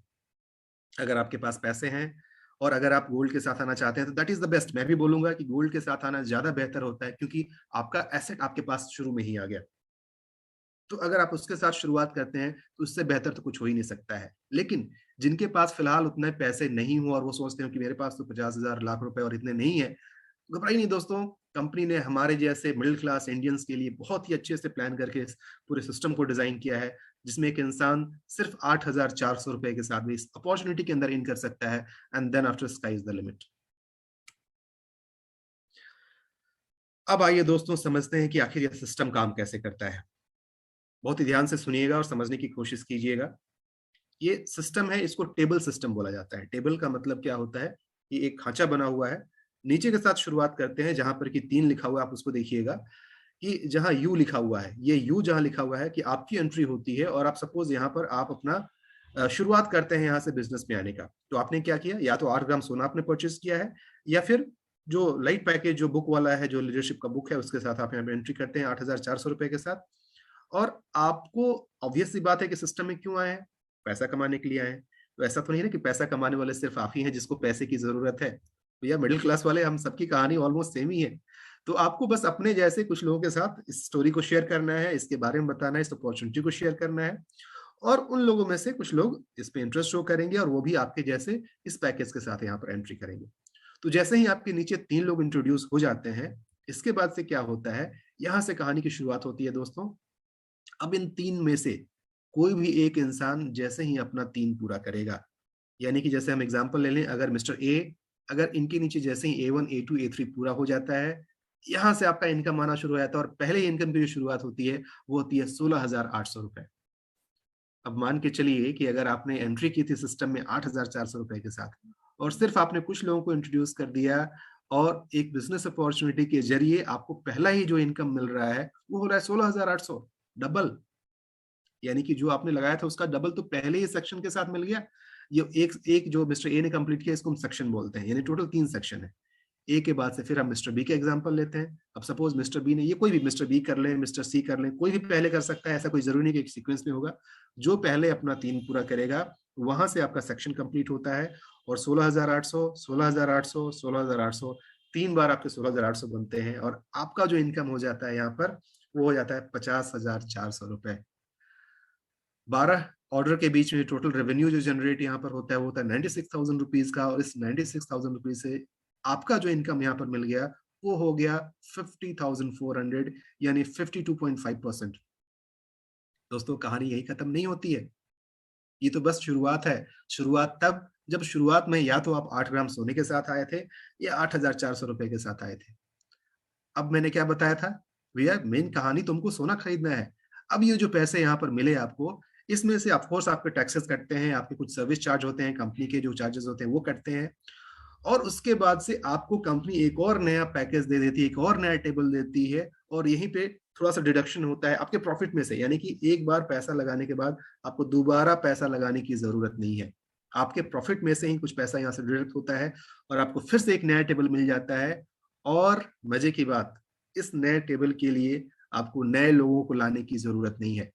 S1: अगर आपके पास पैसे हैं और अगर आप गोल्ड के साथ आना चाहते हैं तो दैट इज द बेस्ट। मैं भी बोलूंगा कि गोल्ड के साथ आना ज्यादा बेहतर होता है क्योंकि आपका एसेट आपके पास शुरू में ही आ गया। तो अगर आप उसके साथ शुरुआत करते हैं तो उससे बेहतर तो कुछ हो ही नहीं सकता है। लेकिन जिनके पास फिलहाल उतने पैसे नहीं हो और वो सोचते हो कि मेरे पास तो 50,000 लाख रुपए और इतने नहीं है, घबराइए नहीं दोस्तों। कंपनी ने हमारे जैसे मिडिल क्लास इंडियंस के लिए बहुत ही अच्छे से प्लान करके इस पूरे सिस्टम को डिजाइन किया है, जिसमें एक इंसान सिर्फ 8,400 रुपए के साथ भी इस अपॉर्चुनिटी के अंदर इन कर सकता है, and then after sky is the limit. अब आइए दोस्तों समझते हैं कि आखिर यह सिस्टम काम कैसे करता है। बहुत ही ध्यान से सुनिएगा और समझने की कोशिश कीजिएगा। ये सिस्टम है, इसको टेबल सिस्टम बोला जाता है। टेबल का मतलब क्या होता है, ये एक खांचा बना हुआ है। नीचे के साथ शुरुआत करते हैं जहां पर कि 3 लिखा हुआ है, आप उसको देखिएगा कि जहां यू लिखा हुआ है, ये यू जहां लिखा हुआ है कि आपकी एंट्री होती है और आप सपोज यहाँ पर आप अपना शुरुआत करते हैं यहाँ से बिजनेस में आने का। तो आपने क्या किया, या तो 8 ग्राम सोना आपने परचेज किया है, या फिर जो लाइट पैकेज जो बुक वाला है, जो लीडरशिप का बुक है, उसके साथ आप यहाँ पे एंट्री करते हैं 8,400 रुपए के साथ। और आपको ऑब्वियस सी बात है कि सिस्टम में क्यों आए हैं, पैसा कमाने के लिए आए हैं। तो ऐसा तो नहीं है ना कि पैसा कमाने वाले सिर्फ आप ही हैं जिसको पैसे की जरूरत है। भैया मिडिल क्लास वाले हम सबकी कहानी ऑलमोस्ट सेम ही है। तो आपको बस अपने जैसे कुछ लोगों के साथ इस स्टोरी को शेयर करना है, इसके बारे में बताना है, इस अपॉर्चुनिटी को शेयर करना है, और उन लोगों में से कुछ लोग इस पे इंटरेस्ट शो करेंगे और वो भी आपके जैसे इस पैकेज के साथ यहाँ पर एंट्री करेंगे। तो जैसे ही आपके नीचे 3 लोग इंट्रोड्यूस हो जाते हैं, इसके बाद से क्या होता है, यहाँ से कहानी की शुरुआत होती है दोस्तों। अब इन 3 में से कोई भी एक इंसान जैसे ही अपना 3 पूरा करेगा, यानी कि जैसे हम एग्जांपल ले लें, अगर मिस्टर ए, अगर इनके नीचे जैसे ही A1 A2 A3 पूरा हो जाता है, यहाँ से आपका इनकम आना शुरू हो जाता है और पहले इनकम की जो शुरुआत होती है वो होती है 16,800 रुपए। अब मान के चलिए कि अगर आपने एंट्री की थी सिस्टम में 8,400 रुपए के साथ और सिर्फ आपने कुछ लोगों को इंट्रोड्यूस कर दिया और एक बिजनेस अपॉर्चुनिटी के जरिए आपको पहला ही जो इनकम मिल रहा है वो हो रहा है 16,800, डबल। यानी कि जो आपने लगाया था उसका डबल तो पहले ही सेक्शन के साथ मिल गया। ये एक एक जो मिस्टर ए ने कंप्लीट किया इसको हम सेक्शन बोलते हैं, यानी टोटल 3 सेक्शन है। ए के बाद से फिर हम मिस्टर बी के एग्जांपल लेते हैं। अब सपोज मिस्टर बी ने, ये कोई भी मिस्टर बी कर ले, मिस्टर सी कर ले, कोई भी पहले कर सकता है, ऐसा कोई जरूरी नहीं कि एक सीक्वेंस में होगा। जो पहले अपना 3 पूरा करेगा वहां से आपका सेक्शन कंप्लीट होता है और 16,800 16,800 16,800 3 बार आपके 16,800 बनते हैं और आपका जो इनकम हो जाता है यहाँ पर वो हो जाता है 50,400 रुपए। 12 ऑर्डर के बीच में टोटल रेवेन्यू जो जनरेट यहाँ पर होता है वो होता है 96,000 रुपीज का, और इस 96,000 रुपीज से आपका जो इनकम यहाँ पर मिल गया वो हो गया 50,400 यानी 52.5%। दोस्तों कहानी यही खत्म नहीं होती है, ये तो बस शुरुआत है। शुरुआत तब जब शुरुआत में या तो आप 8 ग्राम सोने के साथ आए थे या 8,400 रुपए के साथ आए थे। अब मैंने क्या बताया था भैया, मेन कहानी तुमको सोना खरीदना है। अब ये जो पैसे यहाँ पर मिले आपको, इसमें से ऑफ कोर्स आपके टैक्सेस कटते हैं, आपके कुछ सर्विस चार्ज होते हैं, कंपनी के जो चार्जेस होते हैं वो कटते हैं, और उसके बाद से आपको कंपनी एक और नया पैकेज दे देती है, एक और नया टेबल देती है, और यहीं पे थोड़ा सा डिडक्शन होता है आपके प्रॉफिट में से। यानी कि एक बार पैसा लगाने के बाद आपको दोबारा पैसा लगाने की जरूरत नहीं है, आपके प्रॉफिट में से ही कुछ पैसा यहाँ से डिडक्ट होता है और आपको फिर से एक नया टेबल मिल जाता है। और मजे की बात, इस नए टेबल के लिए आपको नए लोगों को लाने की जरूरत नहीं है,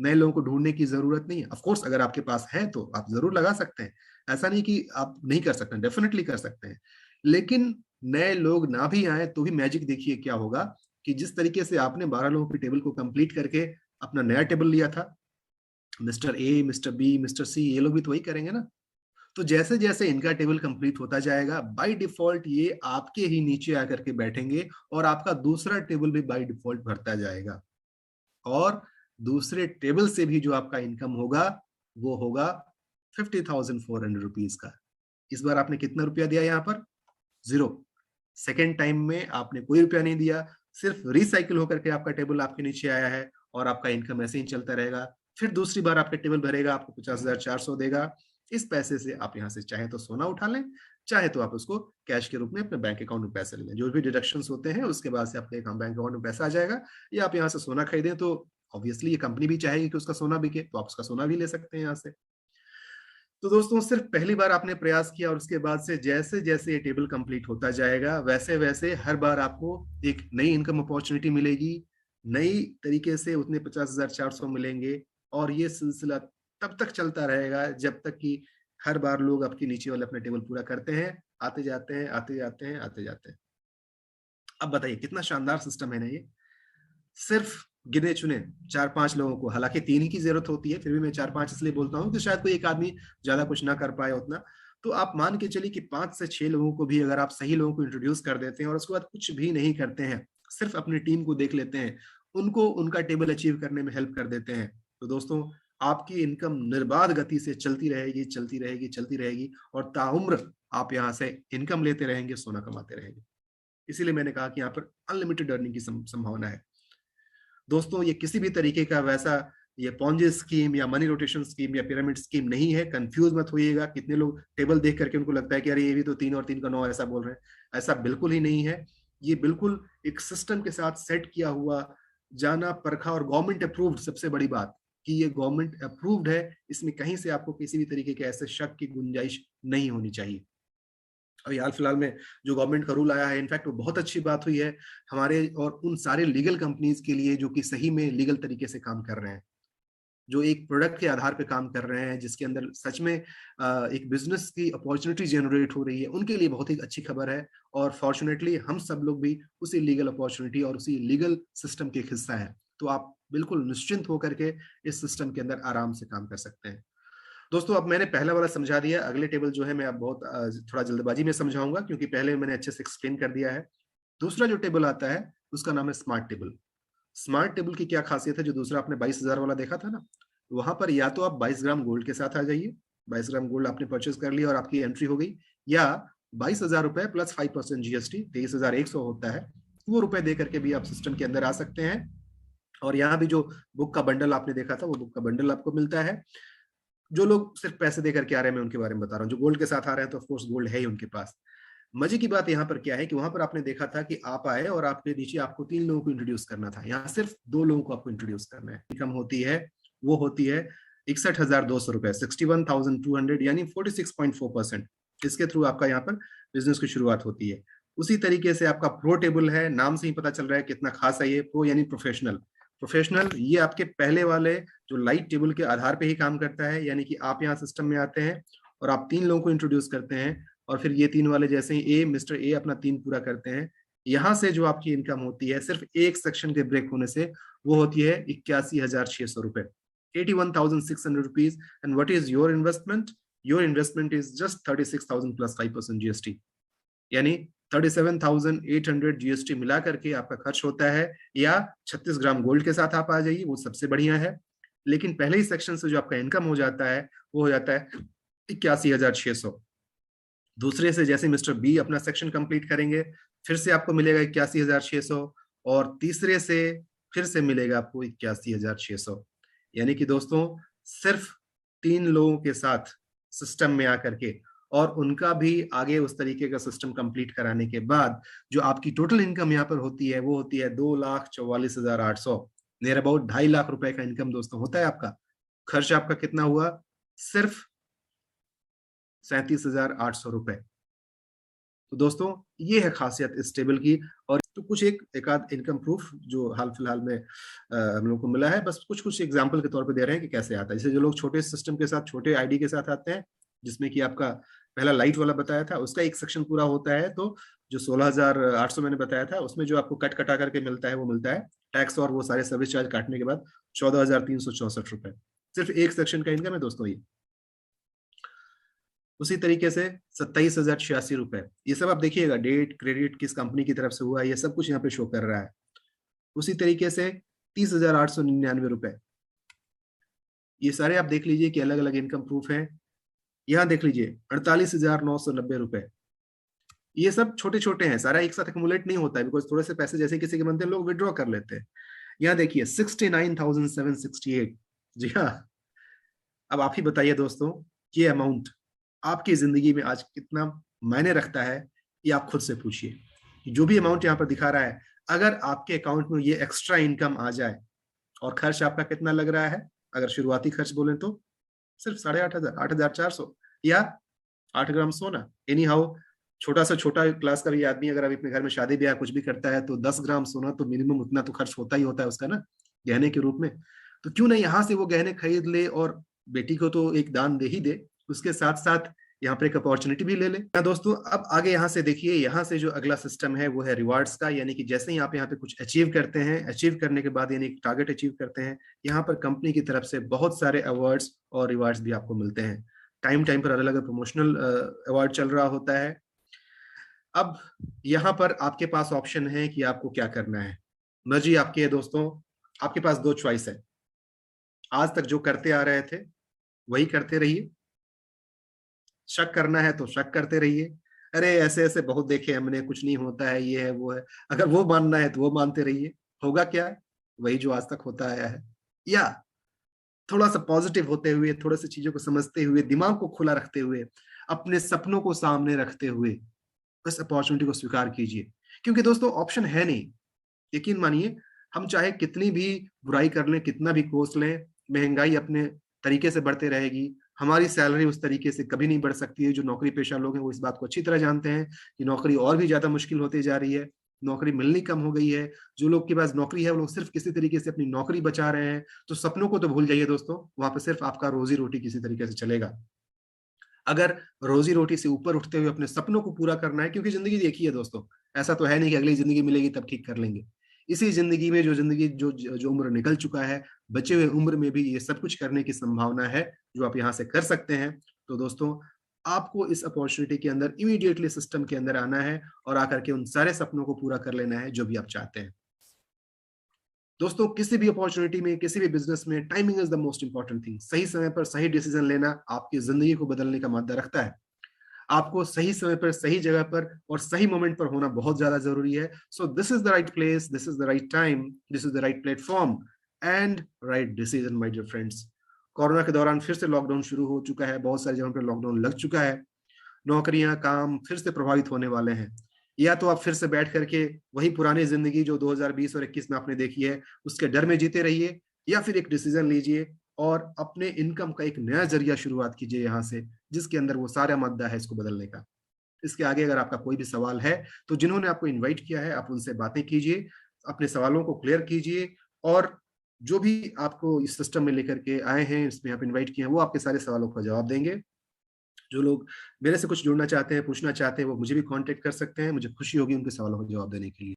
S1: नए लोगों को ढूंढने की जरूरत नहीं है। ऑफ कोर्स अगर आपके पास है तो आप जरूर लगा सकते हैं, ऐसा नहीं कि आप नहीं कर सकते, डेफिनेटली कर सकते हैं। लेकिन नए लोग ना भी आए तो भी मैजिक देखिए क्या होगा कि जिस तरीके से आपने 12 लोगों की टेबल को कंप्लीट करके अपना नया टेबल लिया था, mister A, mister B, mister C, ये लोग भी तो वही करेंगे ना। तो जैसे जैसे इनका टेबल कंप्लीट होता जाएगा बाय डिफॉल्ट ये आपके ही नीचे आकर के बैठेंगे और आपका दूसरा टेबल भी बाय डिफॉल्ट भरता जाएगा, और दूसरे टेबल से भी जो आपका इनकम होगा वो होगा 50,400 रुपीज का। इस बार आपने कितना रुपया दिया यहाँ पर? 0। सेकेंड टाइम में आपने कोई रुपया नहीं दिया, सिर्फ रिसाइकिल होकर के आपका टेबल आपके नीचे आया है और आपका इनकम ऐसे ही चलता रहेगा। फिर दूसरी बार आपके टेबल भरेगा, आपको 50,400 देगा। इस पैसे से आप यहाँ से चाहे तो सोना उठा लें, चाहे तो आप उसको कैश के रूप में अपने बैंक अकाउंट में पैसे ले लें। जो भी डिडक्शंस होते हैं उसके बाद से आपके बैंक अकाउंट में पैसा आ जाएगा। या आप यहाँ से सोना खरीदें तो ऑब्वियसली ये कंपनी भी चाहेगी कि उसका सोना बिके, तो आप उसका सोना भी ले सकते हैं यहाँ से। तो दोस्तों सिर्फ पहली बार आपने प्रयास किया और उसके बाद से जैसे जैसे ये टेबल कंप्लीट होता जाएगा वैसे वैसे हर बार आपको एक नई इनकम अपॉर्चुनिटी मिलेगी, नई तरीके से उतने 50,400 मिलेंगे और ये सिलसिला तब तक चलता रहेगा जब तक कि हर बार लोग आपके नीचे वाले अपना टेबल पूरा करते हैं, आते जाते हैं, आते जाते हैं, आते जाते हैं। अब बताइए कितना शानदार सिस्टम है ना ये। सिर्फ गिने चुने 4-5 लोगों को, हालांकि 3 ही की जरूरत होती है, फिर भी मैं 4-5 इसलिए बोलता हूँ कि शायद कोई एक आदमी ज्यादा कुछ ना कर पाए उतना। तो आप मान के चलिए कि 5 से 6 लोगों को भी अगर आप सही लोगों को इंट्रोड्यूस कर देते हैं और उसके बाद कुछ भी नहीं करते हैं, सिर्फ अपनी टीम को देख लेते हैं, उनको उनका टेबल अचीव करने में हेल्प कर देते हैं, तो दोस्तों आपकी इनकम निर्बाध गति से चलती रहेगी, चलती रहेगी, चलती रहेगी और ताउम्र आप यहाँ से इनकम लेते रहेंगे, सोना कमाते रहेंगे। इसीलिए मैंने कहा कि यहाँ पर अनलिमिटेड अर्निंग की संभावना है। दोस्तों ये किसी भी तरीके का वैसा ये पॉन्जी स्कीम या मनी रोटेशन स्कीम या पिरामिड स्कीम नहीं है, कंफ्यूज मत होइएगा। कितने लोग टेबल देख करके उनको लगता है कि अरे ये भी तो 3 और 3 का 9 ऐसा बोल रहे हैं। ऐसा बिल्कुल ही नहीं है। ये बिल्कुल एक सिस्टम के साथ सेट किया हुआ, जाना परखा और गवर्नमेंट अप्रूव्ड, सबसे बड़ी बात कि ये गवर्नमेंट अप्रूव्ड है। इसमें कहीं से आपको किसी भी तरीके के ऐसे शक की गुंजाइश नहीं होनी चाहिए। अभी हाल फिलहाल में जो गवर्नमेंट का रूल आया है, इनफैक्ट वो बहुत अच्छी बात हुई है हमारे और उन सारे लीगल कंपनीज के लिए जो कि सही में लीगल तरीके से काम कर रहे हैं, जो एक प्रोडक्ट के आधार पे काम कर रहे हैं, जिसके अंदर सच में एक बिजनेस की अपॉर्चुनिटी जनरेट हो रही है, उनके लिए बहुत ही अच्छी खबर है। और फॉर्चुनेटली हम सब लोग भी उसी लीगल अपॉर्चुनिटी और उसी लीगल सिस्टम के हिस्सा है। तो आप बिल्कुल निश्चिंत होकर के इस सिस्टम के अंदर आराम से काम कर सकते हैं। दोस्तों अब मैंने पहला वाला समझा दिया, अगले टेबल जो है मैं अब बहुत थोड़ा जल्दबाजी में समझाऊंगा क्योंकि पहले मैंने अच्छे से एक्सप्लेन कर दिया है। दूसरा जो टेबल आता है उसका नाम है स्मार्ट टेबल। स्मार्ट टेबल की क्या खासियत है? जो दूसरा आपने 22,000 वाला देखा था ना, वहां पर या तो आप 22 ग्राम गोल्ड के साथ आ जाइए, 22 ग्राम गोल्ड आपने परचेज कर लिया और आपकी एंट्री हो गई, या 22,000 रुपए प्लस 5% जीएसटी 23,100 होता है, वो रुपए दे करके भी आप सिस्टम के अंदर आ सकते हैं। और यहाँ भी जो बुक का बंडल आपने देखा था वो बुक का बंडल आपको मिलता है। जो लोग सिर्फ पैसे देकर के आ रहे हैं मैं उनके बारे में बता रहा हूँ, जो गोल्ड के साथ आ रहे हैं तो ऑफकोर्स गोल्ड है ही उनके पास। मजे की बात यहाँ पर क्या है कि वहां पर आपने देखा था कि आप आए और आपके नीचे आपको 3 लोगों को इंट्रोड्यूस करना था, यहाँ सिर्फ 2 लोगों को आपको इंट्रोड्यूस करना है। इनकम होती है वो होती है 61,200 रुपए, 61,200 यानी 46.4%। इसके थ्रू आपका यहाँ पर बिजनेस की शुरुआत होती है। उसी तरीके से आपका प्रो टेबल है, नाम से ही पता चल रहा है कितना खास है ये। प्रो यानी प्रोफेशनल। प्रोफेशनल ये आपके पहले वाले जो लाइट टेबल के आधार पे ही काम करता है, यानी कि आप यहाँ सिस्टम में आते हैं और आप 3 लोगों को इंट्रोड्यूस करते हैं और फिर ये 3 वाले जैसे ही मिस्टर ए अपना 3 पूरा करते हैं, यहाँ से जो आपकी इनकम होती है सिर्फ एक सेक्शन के ब्रेक होने से वो होती है 81,600 रुपए, 81,600 rupees. And what is your investment? Your investment is just 36,000 plus 5% GST, यानी 37,800 जीएसटी मिला करके आपका खर्च होता है। या 36 ग्राम गोल्ड के साथ आप आ जाइए, वो सबसे बढ़िया है। लेकिन पहले ही सेक्शन से जो आपका इनकम हो जाता है वो हो जाता है 81,600। दूसरे से जैसे मिस्टर बी अपना सेक्शन कंप्लीट करेंगे फिर से आपको मिलेगा 81,600 और तीसरे से फिर से मिलेगा आपको 81,600। यानी कि दोस्तों सिर्फ 3 लोगों के साथ सिस्टम में आकर के और उनका भी आगे उस तरीके का सिस्टम कंप्लीट कराने के बाद जो आपकी टोटल इनकम यहाँ पर होती है वो होती है 2,44,800, नियर अबाउट 2.5 लाख रुपए का इनकम दोस्तों होता है आपका। खर्च आपका कितना हुआ? सिर्फ 37,800 रुपए। तो दोस्तों ये है खासियत इस टेबल की। और तो कुछ एक आध इनकम प्रूफ जो हाल फिलहाल में हम लोग को मिला है, बस कुछ कुछ एग्जांपल के तौर पे दे रहे हैं कि कैसे आता है। जैसे जो लोग छोटे सिस्टम के साथ, छोटे आईडी के साथ आते हैं, जिसमें कि आपका पहला लाइट वाला बताया था उसका एक सेक्शन पूरा होता है, तो जो 16,800 मैंने बताया था उसमें जो आपको कट कटा करके मिलता है वो मिलता है टैक्स और वो सारे सर्विस चार्ज काटने के बाद 14,364 रुपए। सिर्फ एक सेक्शन का इनकम है दोस्तों ये। उसी तरीके से 27,086 रुपए, ये सब आप देखिएगा, डेट क्रेडिट किस कंपनी की तरफ से हुआ है ये सब कुछ यहाँ पे शो कर रहा है। उसी तरीके से 30,899 रुपए, ये सारे आप देख लीजिए कि अलग अलग इनकम प्रूफ है। यहाँ देख लीजिए 48,990 रुपए। ये सब छोटे छोटे हैं, सारा एक साथ एक्मुलेट नहीं होता है, बिकॉज थोड़े से पैसे जैसे किसी के बनते हैं लोग विड्रॉ कर लेते हैं। यहाँ देखिए 69,768। जी हाँ। अब आप ही बताइए दोस्तों, ये अमाउंट आपकी जिंदगी में आज कितना मायने रखता है, ये आप खुद से पूछिए। जो भी अमाउंट यहाँ पर दिखा रहा है, अगर आपके अकाउंट में ये एक्स्ट्रा इनकम आ जाए, और खर्च आपका कितना लग रहा है, अगर शुरुआती खर्च बोले तो सिर्फ 8,500, 8,400, या 8 ग्राम सोना। एनी हाउ, छोटा से छोटा क्लास का भी आदमी अगर अभी अपने घर में शादी ब्याह कुछ भी करता है तो 10 ग्राम सोना तो मिनिमम उतना तो खर्च होता ही होता है उसका ना, गहने के रूप में। तो क्यों नहीं यहाँ से वो गहने खरीद ले और बेटी को तो एक दान दे ही दे, उसके साथ साथ यहाँ पर एक अपॉर्चुनिटी भी ले ले। दोस्तों अब आगे यहाँ से देखिए, यहाँ से जो अगला सिस्टम है वो है रिवार्ड्स का, यानी कि जैसे ही आप यहाँ पे कुछ अचीव करते हैं, अचीव करने के बाद यानी टारगेट अचीव करते हैं, यहाँ पर कंपनी की तरफ से बहुत सारे अवार्ड्स और रिवार्ड्स भी आपको मिलते हैं। टाइम टाइम पर अलग अलग प्रमोशनल अवार्ड चल रहा होता है। अब यहाँ पर आपके पास ऑप्शन है कि आपको क्या करना है। मर्जी आपकी है दोस्तों, आपके पास दो चॉइस है। आज तक जो करते आ रहे थे वही करते रहिए, शक करना है तो शक करते रहिए, अरे ऐसे ऐसे बहुत देखे हमने, कुछ नहीं होता है, ये है वो है, अगर वो मानना है तो वो मानते रहिए, होगा क्या, वही जो आज तक होता आया है। या थोड़ा सा पॉजिटिव होते हुए, थोड़ा सी चीजों को समझते हुए, दिमाग को खुला रखते हुए, अपने सपनों को सामने रखते हुए इस अपॉर्चुनिटी को स्वीकार कीजिए। क्योंकि दोस्तों ऑप्शन है नहीं, यकीन मानिए, हम चाहे कितनी भी बुराई कर लें, कितना भी कोस लें, महंगाई अपने तरीके से बढ़ते रहेगी, हमारी सैलरी उस तरीके से कभी नहीं बढ़ सकती है। जो नौकरी पेशा लोग हैं वो इस बात को अच्छी तरह जानते हैं कि नौकरी और भी ज्यादा मुश्किल होती जा रही है, नौकरी मिलनी कम हो गई है। जो लोग के पास नौकरी है वो लोग सिर्फ किसी तरीके से अपनी नौकरी बचा रहे हैं। तो सपनों को तो भूल जाइए दोस्तों, वहां पर सिर्फ आपका रोजी रोटी किसी तरीके से चलेगा। अगर रोजी रोटी से ऊपर उठते हुए अपने सपनों को पूरा करना है, क्योंकि जिंदगी देखिए दोस्तों, ऐसा तो है नहीं कि अगली जिंदगी मिलेगी तब ठीक कर लेंगे। इसी जिंदगी में जो जिंदगी जो उम्र निकल चुका है, बचे हुए उम्र में भी ये सब कुछ करने की संभावना है जो आप यहाँ से कर सकते हैं। तो दोस्तों आपको इस अपॉर्चुनिटी के अंदर इमीडिएटली सिस्टम के अंदर आना है और आकर के उन सारे सपनों को पूरा कर लेना है जो भी आप चाहते हैं। दोस्तों किसी भी अपॉर्चुनिटी में, किसी भी बिजनेस में, timing is the most important thing. सही समय पर सही डिसीजन लेना आपकी जिंदगी को बदलने का मादा रखता है। आपको सही समय पर, सही जगह पर और सही मोमेंट पर होना बहुत ज्यादा जरूरी है। So this is the right place, this is the right time, this is the right platform and right decision my dear friends. Corona के दौरान फिर से लॉकडाउन शुरू हो चुका है, बहुत सारी जगहों पर लॉकडाउन लग चुका है, नौकरियां, काम फिर से प्रभावित होने वाले हैं। या तो आप फिर से बैठ करके वही पुरानी जिंदगी जो 2020 और 21 में आपने देखी है उसके डर में जीते रहिए, या फिर एक डिसीजन लीजिए और अपने इनकम का एक नया जरिया शुरुआत कीजिए यहाँ से, जिसके अंदर वो सारा मुद्दा है इसको बदलने का। इसके आगे अगर आपका कोई भी सवाल है तो जिन्होंने आपको इनवाइट किया है आप उनसे बातें कीजिए, अपने सवालों को क्लियर कीजिए, और जो भी आपको इस सिस्टम में लेकर के आए हैं, इसमें आप इनवाइट किए हैं, वो आपके सारे सवालों का जवाब देंगे। जो लोग मेरे से कुछ जुड़ना चाहते हैं, पूछना चाहते हैं, वो मुझे भी कांटेक्ट कर सकते हैं, मुझे खुशी होगी उनके सवालों का जवाब देने के लिए।